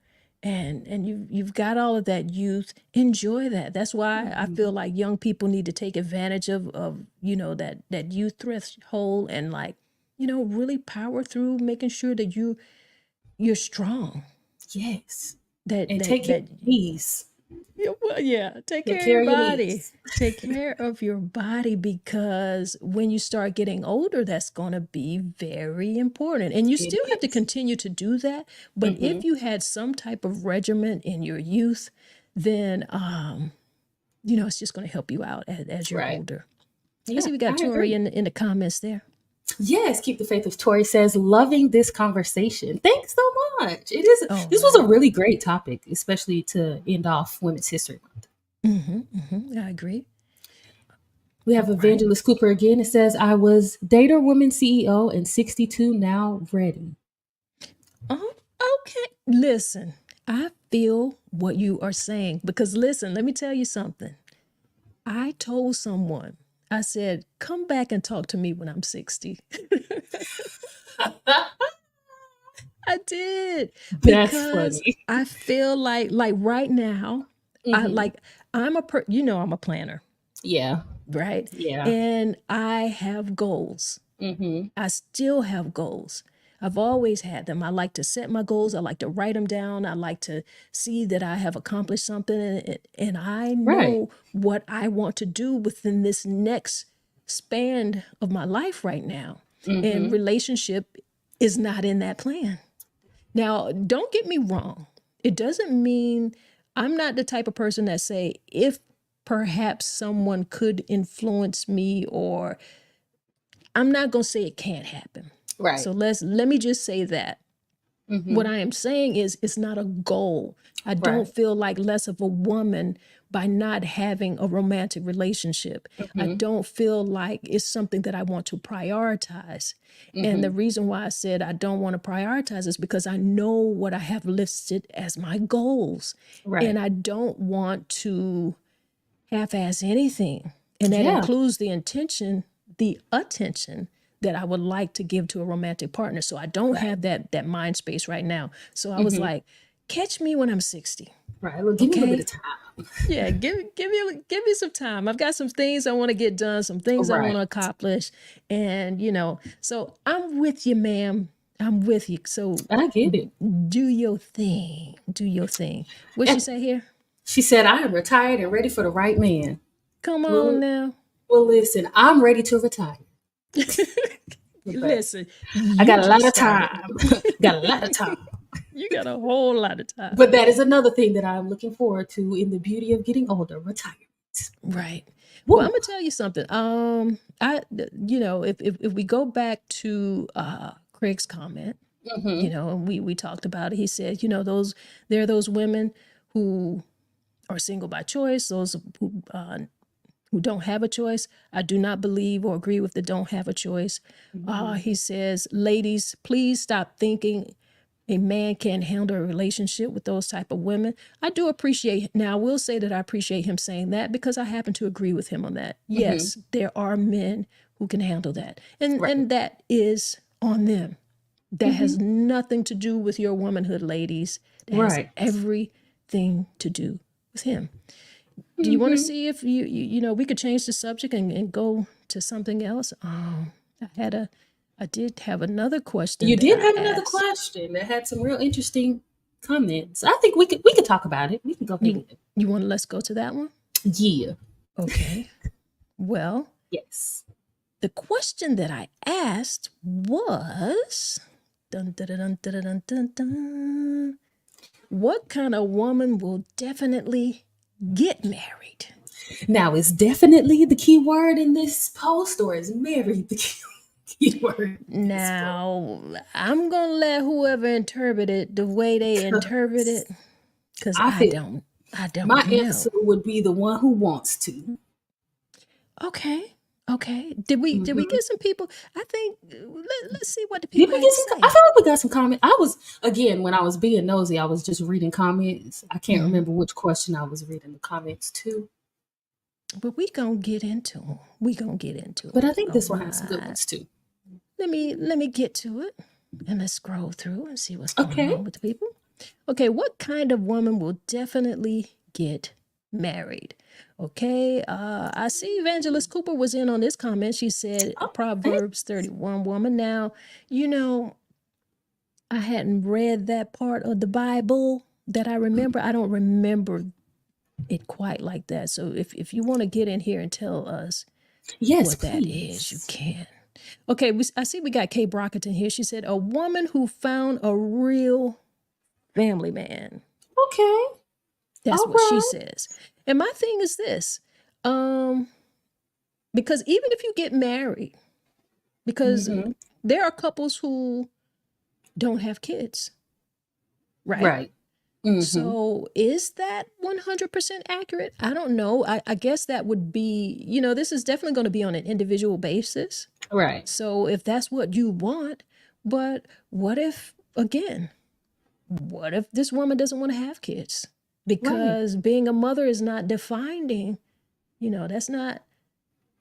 and you've got all of that youth, enjoy that. That's why I feel Hmm. like young people need to take advantage of you know, that youth threshold, and, like, you know, really power through making sure that you're strong. Yes. That And take that care that of these. Yeah, well, yeah, take Take care of your care of your body. knees. Take care of your body, because when you start getting older, that's going to be very important. And you It still have to is. continue to do that. But Hmm. if you had some type of regimen in your youth, then, you know, it's just going to help you out as you're Right. older. I Yeah, see we got I Tori agree. in the comments there. Yes, keep the faith, as Tori says, loving this conversation. Thanks so much. All This was a right. really great topic, especially to end off Women's History Month. I agree. We have All right. Evangelist Cooper again. It says, I was Data Woman CEO and 62 now ready. Oh, okay. Listen, I feel what you are saying, because listen, let me tell you something. I told someone, I said, come back and talk to me when I'm 60. I did, That's because funny. I feel like right now, I Hmm. like I'm a planner, Yeah. right? Yeah. And I have goals. Hmm. I still have goals. I've always had them. I like to set my goals. I like to write them down. I like to see that I have accomplished something. And I Right. know what I want to do within this next span of my life right now. And Hmm. relationship is not in that plan. Now, don't get me wrong. It doesn't mean I'm not the type of person that say, if perhaps someone could influence me, or I'm not going to say it can't happen. Right. So let me just say that. What I am saying is it's not a goal. I don't feel like less of a woman by not having a romantic relationship. I don't feel like it's something that I want to prioritize. And the reason why I said I don't want to prioritize is because I know what I have listed as my goals. And I don't want to half-ass anything. And that includes the attention that I would like to give to a romantic partner. So I don't have that mind space right now. So I was like, catch me when I'm 60. Right. Well, give me a little bit of time. Yeah, give me some time. I've got some things I want to get done, some things I want to accomplish. And, so I'm with you, ma'am. I'm with you. So I get it. Do your thing. Do your thing. What'd she say here? She said, I am retired and ready for the right man. Come on now. Well, listen, I'm ready to retire. Listen, I got a lot of time. Got a lot of time. You got a whole lot of time. But that is another thing that I'm looking forward to in the beauty of getting older, retirement. Right. Well, I'm gonna tell you something. If we go back to Craig's comment, we talked about it. He said, there are those women who are single by choice, those who don't have a choice. I do not believe or agree with the don't have a choice. He says, ladies, please stop thinking a man can't handle a relationship with those type of women. I do appreciate, now I will say that I appreciate him saying that because I happen to agree with him on that. Yes, there are men who can handle that. And that is on them. That has nothing to do with your womanhood, ladies. That has everything to do with him. Do you want to see if we could change the subject and go to something else? I did have another question. You did have another question that had some real interesting comments. I think we could talk about it. We can go ahead. You want to let's go to that one? Yeah. Okay. Well. Yes. The question that I asked was, dun, dun, dun, dun, dun, dun, dun, what kind of woman will definitely get married? Now, is definitely the key word in this post, or is married the key word? Now, I'm going to let whoever interpret it the way they interpret it, because I don't my know. answer would be the one who wants to. Okay. Did we get some people? I think let's see what the people had to say. I feel like we got some comments. I was, again, when I was being nosy, I was just reading comments. I can't remember which question I was reading the comments to. But we gonna get into them. But I think this one has some good ones too. Let me get to it, and let's scroll through and see what's going on with the people. Okay, what kind of woman will definitely get married? Okay, I see Evangelist Cooper was in on this comment. She said Proverbs 31 woman. Now, I hadn't read that part of the Bible that I remember. I don't remember it quite like that. So if you want to get in here and tell us what that is, you can. Okay, I see we got Kay Brockington here. She said, a woman who found a real family man. Okay. That's what she says. And my thing is this, because even if you get married, because there are couples who don't have kids, right? Right. So is that 100% accurate? I don't know. I guess that would be, this is definitely going to be on an individual basis. Right. So if that's what you want, but what if this woman doesn't want to have kids? Because being a mother is not defining, that's not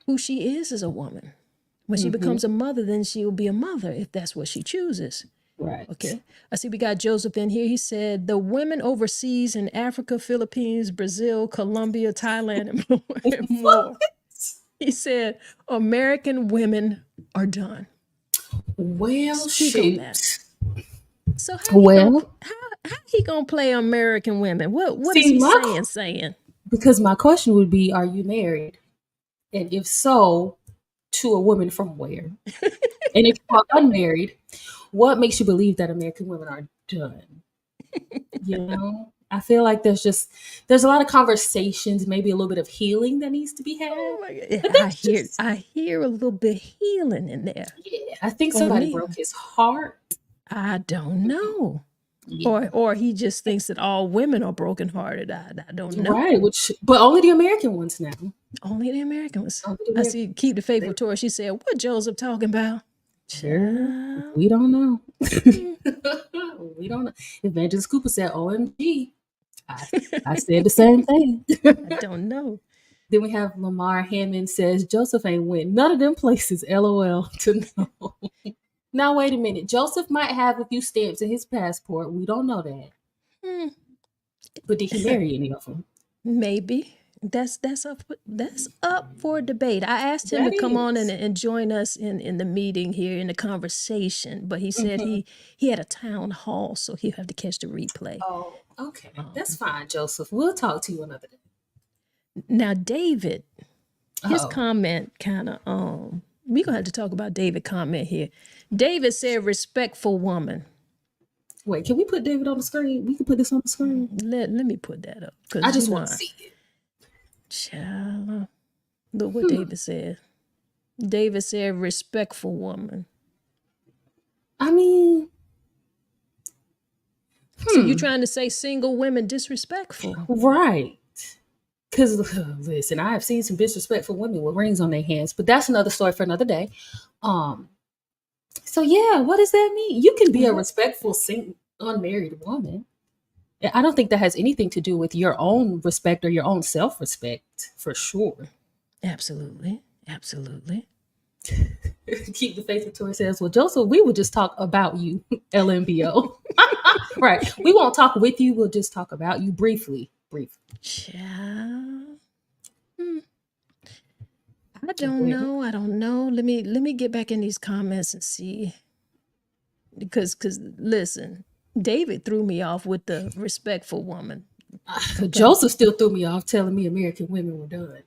who she is as a woman. When she becomes a mother, then she will be a mother if that's what she chooses. Right. Okay. I see we got Joseph in here. He said the women overseas in Africa, Philippines, Brazil, Colombia, Thailand, and more. He said American women are done. Well, Speak shoot. on that. So how he gonna play American women? What is he saying? Because my question would be, are you married? And if so, to a woman from where? And if you are unmarried, what makes you believe that American women are done? I feel like there's a lot of conversations, maybe a little bit of healing that needs to be had. Oh my God. I hear a little bit of healing in there. Yeah, I think somebody broke his heart. I don't know. Yeah. Or he just thinks that all women are brokenhearted. I don't know. Right, but only the American ones now. Only the Americans. Only the I American. see. Keep the faith with Tori. She said, "What Joseph talking about?" Child. We don't know. We don't know. Evangelist Cooper said, "OMG." I said the same thing. I don't know. Then we have Lamar Hammond says Joseph ain't went none of them places. LOL to know. Now wait a minute. Joseph might have a few stamps in his passport. We don't know that. Hmm. But did he marry any of them? Maybe that's up for debate. I asked him That to come on is. and join us in the meeting here in the conversation, but he said Mhm. he had a town hall, so he'll have to catch the replay. Oh, okay. That's Um, fine, Joseph. We'll talk to you another day. now David, his Uh-oh. comment kind of we're gonna have to talk about David comment here. David said respectful woman. Wait, can we put David on the screen? We can put this on the screen. Let me put that up I because just want to see it. child, look what David said. David said respectful woman. I mean, So you trying to say single women disrespectful? right. Because, listen, I have seen some disrespectful women with rings on their hands, but that's another story for another day. So yeah, what does that mean? You can be a respectful, unmarried woman. I don't think that has anything to do with your own respect or your own self-respect, for sure. Absolutely. Absolutely. Keep the faith. Victoria says, well, Joseph, we will just talk about you, LMBO. Right. We won't talk with you. We'll just talk about you briefly. Child. I don't know. I don't know. Let me get back in these comments and see. Because listen, David threw me off with the respectful woman. Okay. Joseph still threw me off telling me American women were done.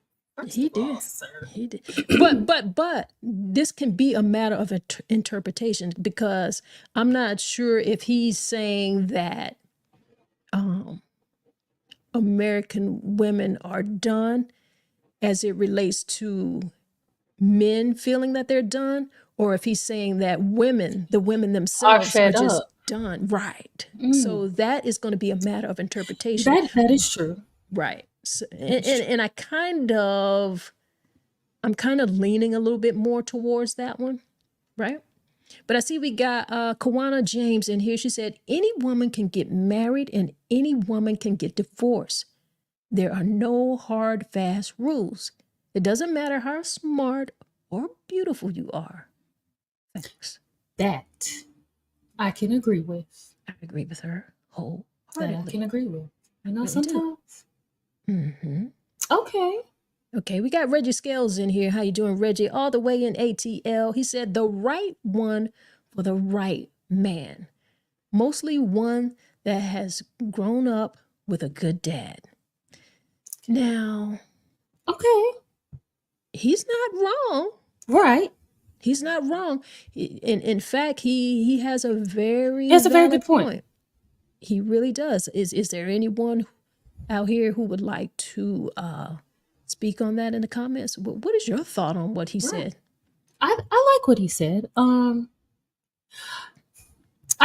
He did. Sir. He did. But this can be a matter of interpretation because I'm not sure if he's saying that American women are done as it relates to men feeling that they're done, or if he's saying that the women themselves are just done. Right. So that is going to be a matter of interpretation. That is true. Right. So, and I'm kind of leaning a little bit more towards that one, right? But I see we got Kawana James in here. She said, any woman can get married and any woman can get divorced. There are no hard, fast rules. It doesn't matter how smart or beautiful you are. Thanks. That I can agree with. I agree with her wholeheartedly. That I can agree with. I know Me sometimes. Mm-hmm. Okay. Okay, we got Reggie Scales in here. How you doing, Reggie? All the way in ATL. He said the right one for the right man. Mostly one that has grown up with a good dad. Now, okay, he's not wrong. Right. He's not wrong. In fact, he has a very good point. He really does. Is there anyone out here who would like to speak on that in the comments? What is your thought on what he said? I like what he said. I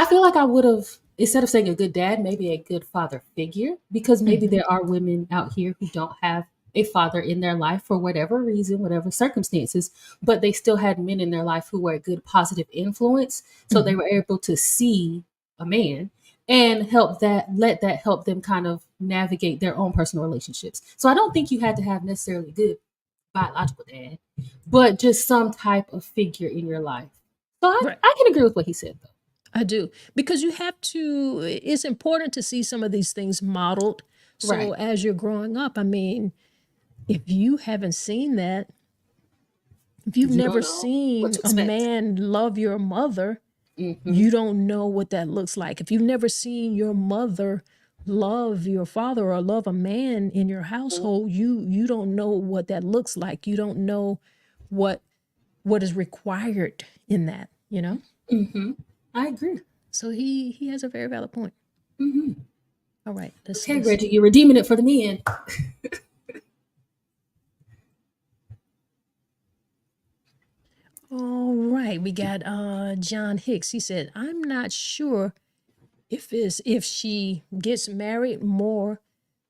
feel like I would have, instead of saying a good dad, maybe a good father figure, because maybe there are women out here who don't have a father in their life for whatever reason, whatever circumstances, but they still had men in their life who were a good positive influence. So they were able to see a man and let that help them kind of navigate their own personal relationships. So I don't think you had to have necessarily good biological dad, but just some type of figure in your life. So I can agree with what he said, though. I do, because you have to, it's important to see some of these things modeled. So as you're growing up, I mean, if you haven't seen that, if you've never seen a man love your mother, you don't know what that looks like. If you've never seen your mother love your father or love a man in your household, you don't know what that looks like. You don't know what is required in that, you know? I agree. So he has a very valid point. All right. Okay, Reggie, you're redeeming it for the men. All Right. We got John Hicks. He said, I'm not sure if she gets married more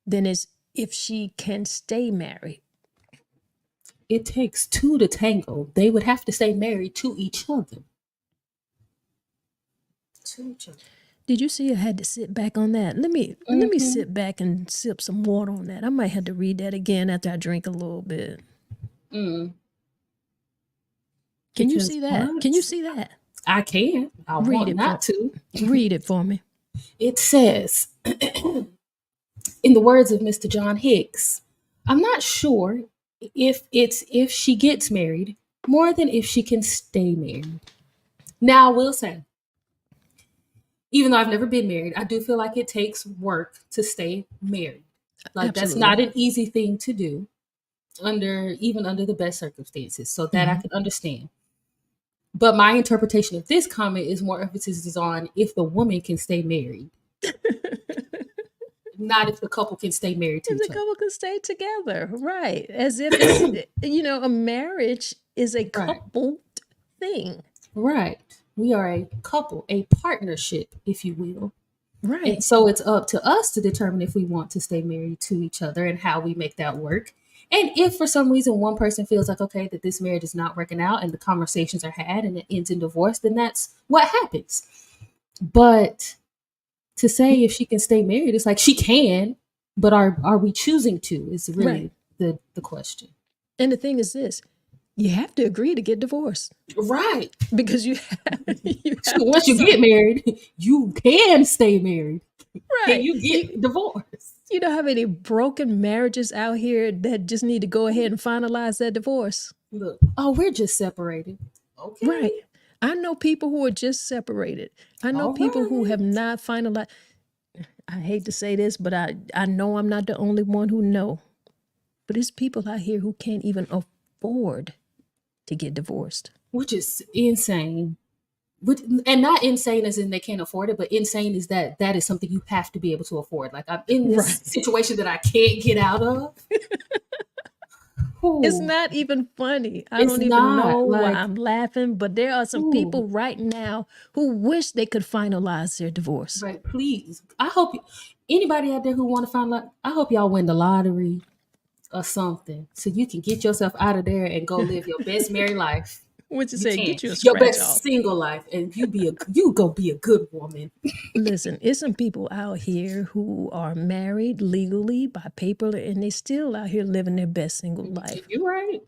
than is if she can stay married. It takes two to tango. They would have to stay married to each other. To each other. Did you see I had to sit back on that? Let me sit back and sip some water on that. I might have to read that again after I drink a little bit. Can you see that? What? Can you see that? I can. I Read want it not to. Read it for me. It says, in the words of Mr. John Hicks, I'm not sure if she gets married more than if she can stay married. Now, I will say, even though I've never been married, I do feel like it takes work to stay married. Like that's Absolutely. not an easy thing to do even under the best circumstances. So that I can understand. But my interpretation of this comment is more emphasis is on if the woman can stay married. Not if the couple can stay married to If each the other. couple can stay together, right? As if it's, a marriage is a coupled thing. Right. We are a couple, a partnership, if you will. Right. And so it's up to us to determine if we want to stay married to each other and how we make that work. And if for some reason one person feels like, okay, that this marriage is not working out and the conversations are had and it ends in divorce, then that's what happens. But to say if she can stay married, it's like she can, but are we choosing to is really the question. And the thing is this, you have to agree to get divorced. Right. Because you have once you get married, you can stay married. Right. And you get divorced. You know how many broken marriages out here that just need to go ahead and finalize that divorce? Look, we're just separated. Okay. Right. I know people who are just separated. I know people who have not finalized. I hate to say this, but I know I'm not the only one who know. But there's people out here who can't even afford to get divorced. Which is insane. And not insane as in they can't afford it, but insane is that is something you have to be able to afford. Like I'm in this situation that I can't get out of. It's not even funny. I don't even know why I'm laughing, but there are some people right now who wish they could finalize their divorce. Right, please. I hope anybody out there who want to finalize, I hope y'all win the lottery or something so you can get yourself out of there and go live your best married life. What you say? Get you a your scratch best off. single life, and you go be a good woman. Listen, it's some people out here who are married legally by paper, and they still out here living their best single life. You're right.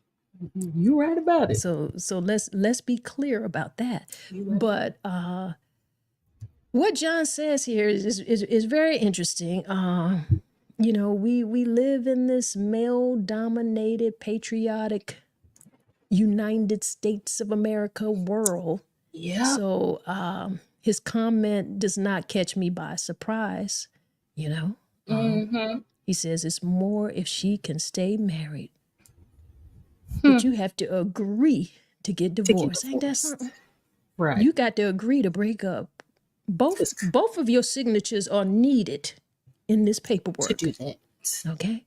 You're right about it. So let's be clear about that. But what John says here is very interesting. We live in this male-dominated, patriotic United States of America world. Yeah. So his comment does not catch me by surprise, He says it's more if she can stay married. But you have to agree to get divorced. Ain't that something? Right. You got to agree to break up. Both of your signatures are needed in this paperwork. To do that. Okay.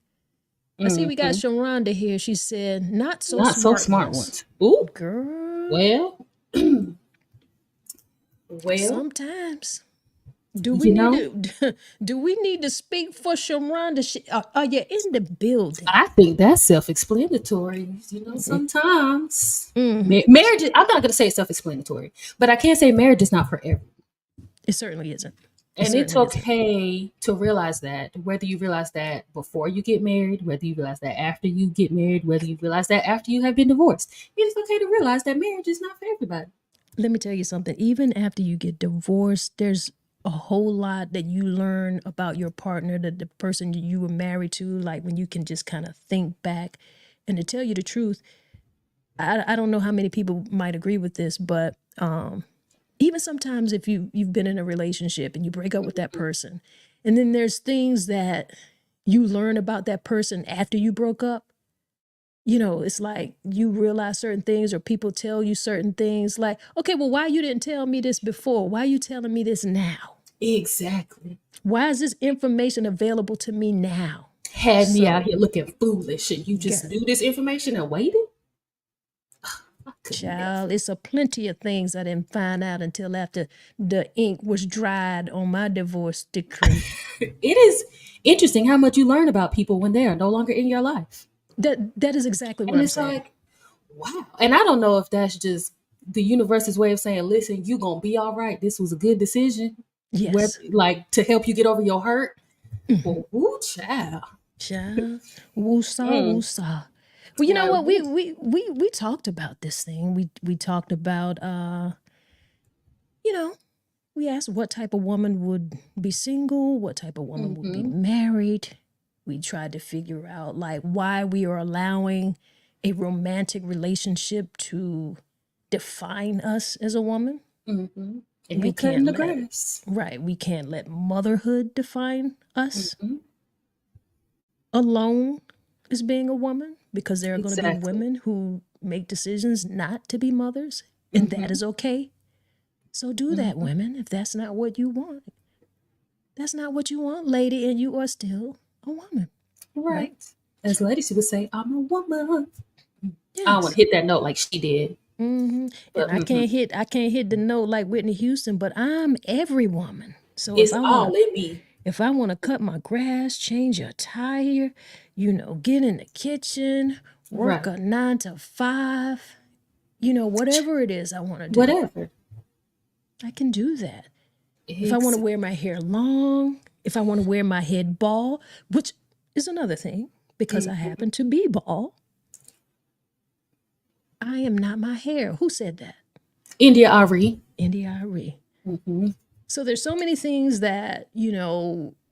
I see we got Sharonda here. She said, not so smart ones. Ooh. Girl. Well. Sometimes. Do we need to speak for Sharonda? Are you in the building? I think that's self-explanatory. Sometimes marriage. I'm not going to say it's self-explanatory, but I can say marriage is not for everyone. It certainly isn't. And it's okay to realize that, whether you realize that before you get married, whether you realize that after you get married, whether you realize that after you have been divorced. It is okay to realize that marriage is not for everybody. Let me tell you something. Even after you get divorced, there's a whole lot that you learn about your partner, the person you were married to, like when you can just kind of think back. And to tell you the truth, I don't know how many people might agree with this, but even sometimes if you've been in a relationship and you break up with that person, and then there's things that you learn about that person after you broke up, it's like you realize certain things or people tell you certain things like, okay, well, why you didn't tell me this before? Why are you telling me this now? Exactly. Why is this information available to me now? Had me out here looking foolish and you just knew this information and waited? Child, it's a plenty of things I didn't find out until after the ink was dried on my divorce decree. It is interesting how much you learn about people when they are no longer in your life. That is exactly what And I'm it's saying. like, wow. And I don't know if that's just the universe's way of saying, listen, you gonna be all right. This was a good decision. Whether, Yes. like, to help you get over your hurt. Well, woo, child. Child. Woosah, Mm. woosah. Well, you know Like, what? woo. We talked about this thing. We talked about you know, we asked what type of woman would be single, what type of woman would be married. We tried to figure out like why we are allowing a romantic relationship to define us as a woman. Mm-hmm. And We you're cutting can't the let grass. we can't let motherhood define us Mm-hmm. alone as being a woman, because there are going to be Exactly. women who make decisions not to be mothers, and that is okay. So do that, women, if that's not what you want. That's not what you want, lady, and you are still a woman, right? Right. As Lady, she would say, I'm a woman. I don't want Yes. to hit that note like she did. And But I can't hit the note like Whitney Houston, but I'm every woman. So it's all in me. if I want to cut my grass, change a tire, get in the kitchen, work Right. a 9 to 5, whatever it is I want to do, Whatever. I can do that. If I want to Exactly. wear my hair long, if I want to wear my head bald, which is another thing, because I happen to be bald, I am not my hair. Who said that? India Ari. India.Re. Mm-hmm. So there's so many things that,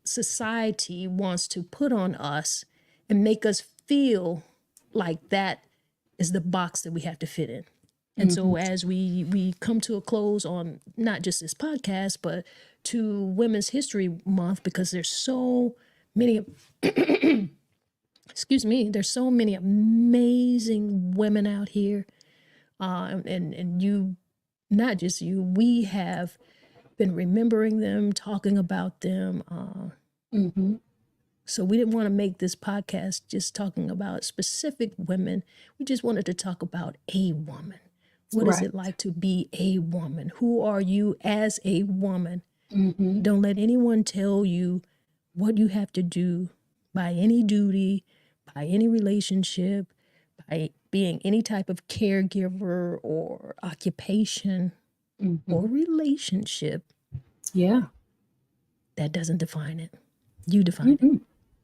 society wants to put on us and make us feel like that is the box that we have to fit in. And so as we come to a close on not just this podcast, but to Women's History Month, because there's so many, excuse me, there's so many amazing women out here. And you, not just you, we have been remembering them, talking about them. Mm-hmm. So we didn't want to make this podcast just talking about specific women. We just wanted to talk about a woman. What is Right. it like to be a woman? Who are you as a woman? Mm-hmm. Don't let anyone tell you what you have to do by any duty, by any relationship, by being any type of caregiver or occupation or relationship. Yeah. That doesn't define it. You define it.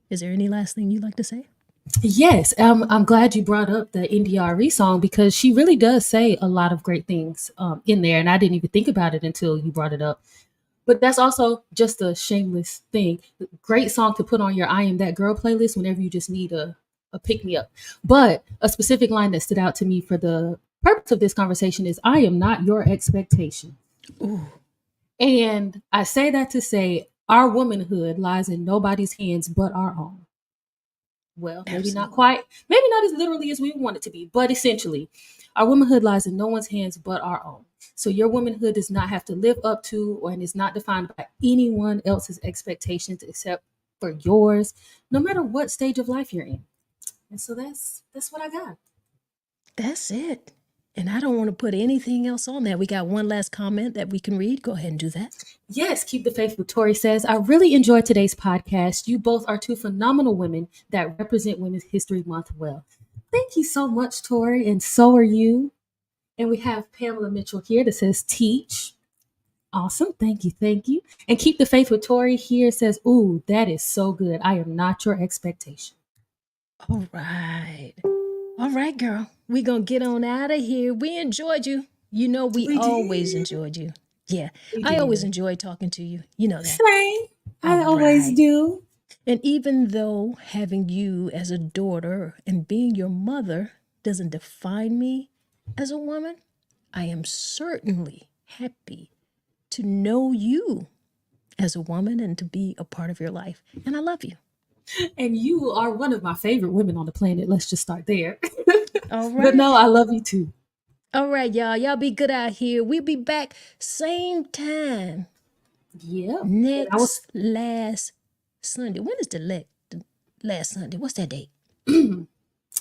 Is there any last thing you'd like to say? Yes. I'm glad you brought up the India Ari song because she really does say a lot of great things in there. And I didn't even think about it until you brought it up. But that's also just a shameless thing. Great song to put on your I Am That Girl playlist whenever you just need a pick me up. But a specific line that stood out to me for the purpose of this conversation is I am not your expectation. Ooh. And I say that to say our womanhood lies in nobody's hands but our own. Well, maybe not Absolutely. quite, maybe not as literally as we want it to be, but essentially, our womanhood lies in no one's hands but our own. So your womanhood does not have to live up to or and is not defined by anyone else's expectations except for yours, no matter what stage of life you're in. And so that's what I got. That's it. And I don't want to put anything else on that. We got one last comment that we can read. Go ahead and do that. Yes, keep the faith. Victoria says, I really enjoyed today's podcast. You both are two phenomenal women that represent Women's History Month well. Thank you so much, Tori, and so are you. And we have Pamela Mitchell here that says, teach. Awesome. Thank you. Thank you. And keep the faith with Tori here says, ooh, that is so good. I am not your expectation. All right. All right, girl. We going to get on out of here. We enjoyed you. You know, we We always did. enjoyed you. Yeah. We I always did. enjoy talking to you. You know that. Same. All I always right. do. And even though having you as a daughter and being your mother doesn't define me as a woman, I am certainly happy to know you as a woman and to be a part of your life. And I love you. And you are one of my favorite women on the planet. Let's just start there. All But right. no, I love you too. All right, y'all. Y'all be good out here. We'll be back same time Yeah. And I was last Sunday. When is the last Sunday? What's that date?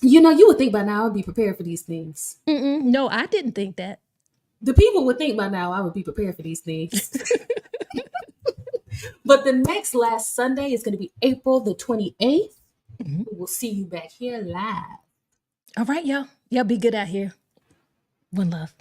You know, you would think by now I would be prepared for these things. No, I didn't think that. The people would think by now I would be prepared for these things. But the next last Sunday is going to be April the 28th. We will see you back here live. All right, y'all. Y'all be good out here. One love.